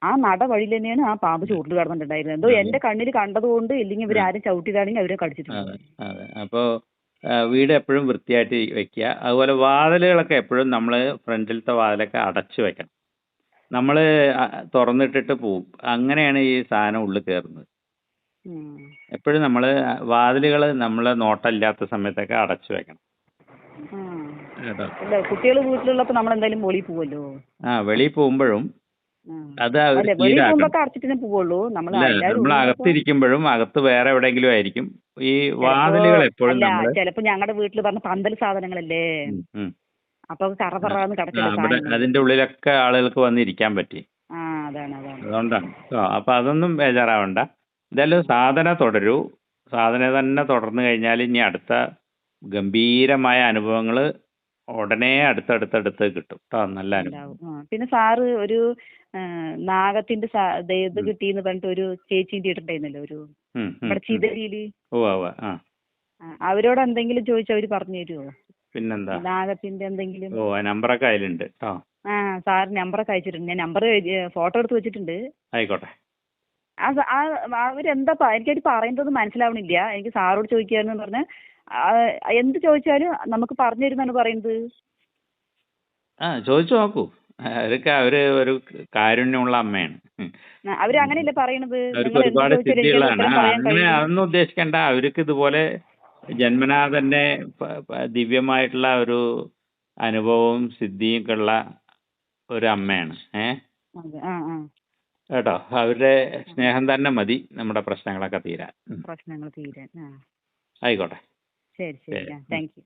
ആ നട വഴിയിൽ തന്നെയാണ് ആ പാമ്പ് ചൂടിൽ കിടന്നിട്ടുണ്ടായിരുന്നത്. എന്തോ എന്റെ കണ്ണിൽ കണ്ടതുകൊണ്ട്, ഇല്ലെങ്കിൽ ഇവരാരും ചവിട്ടിയതാണെങ്കിൽ അവരെ കടിച്ചിട്ടുണ്ട്. അതെ. അപ്പോ വീട് എപ്പോഴും വൃത്തിയായിട്ട് വെക്കുക. അതുപോലെ വാതിലുകളൊക്കെ എപ്പോഴും നമ്മൾ ഫ്രണ്ടിലത്തെ വാതിലൊക്കെ അടച്ചു വെക്കണം. നമ്മൾ തുറന്നിട്ടിട്ട് പോവും. അങ്ങനെയാണ് ഈ സാധനം ഉള്ളിൽ കയറുന്നത്. എപ്പോഴും നമ്മൾ വാതിലുകൾ നമ്മളെ നോട്ടമില്ലാത്ത സമയത്തൊക്കെ അടച്ചു വെക്കണം. കുട്ടികൾ വീട്ടിലുള്ളപ്പോ നമ്മൾ എന്തായാലും വെളിയിൽ പോവല്ലോ. വെളിയിൽ പോകുമ്പോഴും അത് നമ്മൾ അകത്തിരിക്കുമ്പോഴും അകത്ത് വേറെ എവിടെയെങ്കിലും ആയിരിക്കും. ഈ വാതിലുകൾ എപ്പോഴും ചിലപ്പോ ഞങ്ങളുടെ വീട്ടിൽ പറഞ്ഞ പന്തൽ സാധനങ്ങളല്ലേ, അപ്പൊ കറപറാന്ന് കിടക്കില്ല. അതിന്റെ ഉള്ളിലൊക്കെ ആളുകൾക്ക് വന്നിരിക്കാൻ പറ്റി. അതുകൊണ്ടാണ്. അപ്പൊ അതൊന്നും ബേജാറാവണ്ട. എന്തായാലും സാധന തുടരൂ. സാധന തന്നെ തുടർന്നു കഴിഞ്ഞാൽ ഇനി അടുത്ത ഗംഭീരമായ അനുഭവങ്ങൾ ഉടനെ അടുത്തടുത്തടുത്ത് കിട്ടും കേട്ടോ. നല്ല അനുഭവം. പിന്നെ സാറ് ഒരു നാഗത്തിന്റെ ഇത് കിട്ടിയെന്ന് പറഞ്ഞിട്ട് ഒരു ചേച്ചിന്റെ ഇട്ടുണ്ടായിരുന്നല്ലോ, ഒരു നമ്മുടെ ചിതലിയില്. അവരോട് എന്തെങ്കിലും ചോദിച്ചാൽ അവര് പറഞ്ഞു തരുമോ? പിന്നെന്താ, നാഗത്തിന്റെ എന്തെങ്കിലും? നമ്പറൊക്കെ അതിലുണ്ട്. സാർ നമ്പറൊക്കെ അയച്ചിട്ടുണ്ട്. ഞാൻ നമ്പർ ഫോട്ടോ എടുത്ത് വെച്ചിട്ടുണ്ട്. ആയിക്കോട്ടെ. അവരെന്താ എനിക്കത് പറയുന്നത് മനസ്സിലാവണില്ല. എനിക്ക് സാറോട് ചോദിക്കാന്ന് പറഞ്ഞാൽ എന്ത് ചോദിച്ചാലും നമുക്ക് പറഞ്ഞു തരുന്നാണ് പറയുന്നത്. ചോദിച്ചു നോക്കൂ. അവര് ഒരു കാരുണ്യമുള്ള അമ്മയാണ്. അവര് അങ്ങനെയല്ലേ പറയണത്. അവർക്ക് ഒരുപാട് സിദ്ധികളാണ്. അങ്ങനെ അതൊന്നും ഉദ്ദേശിക്കണ്ട. അവർക്ക് ഇതുപോലെ ജന്മനാ തന്നെ ദിവ്യമായിട്ടുള്ള ഒരു അനുഭവവും സിദ്ധിയും ഒക്കെ ഉള്ള ഒരു അമ്മയാണ്. കേട്ടോ, അവരുടെ സ്നേഹം തന്നെ മതി നമ്മുടെ പ്രശ്നങ്ങളൊക്കെ തീരാൻ. പ്രശ്നങ്ങൾ തീരാൻ. ആയിക്കോട്ടെ. ശരി. Thank you.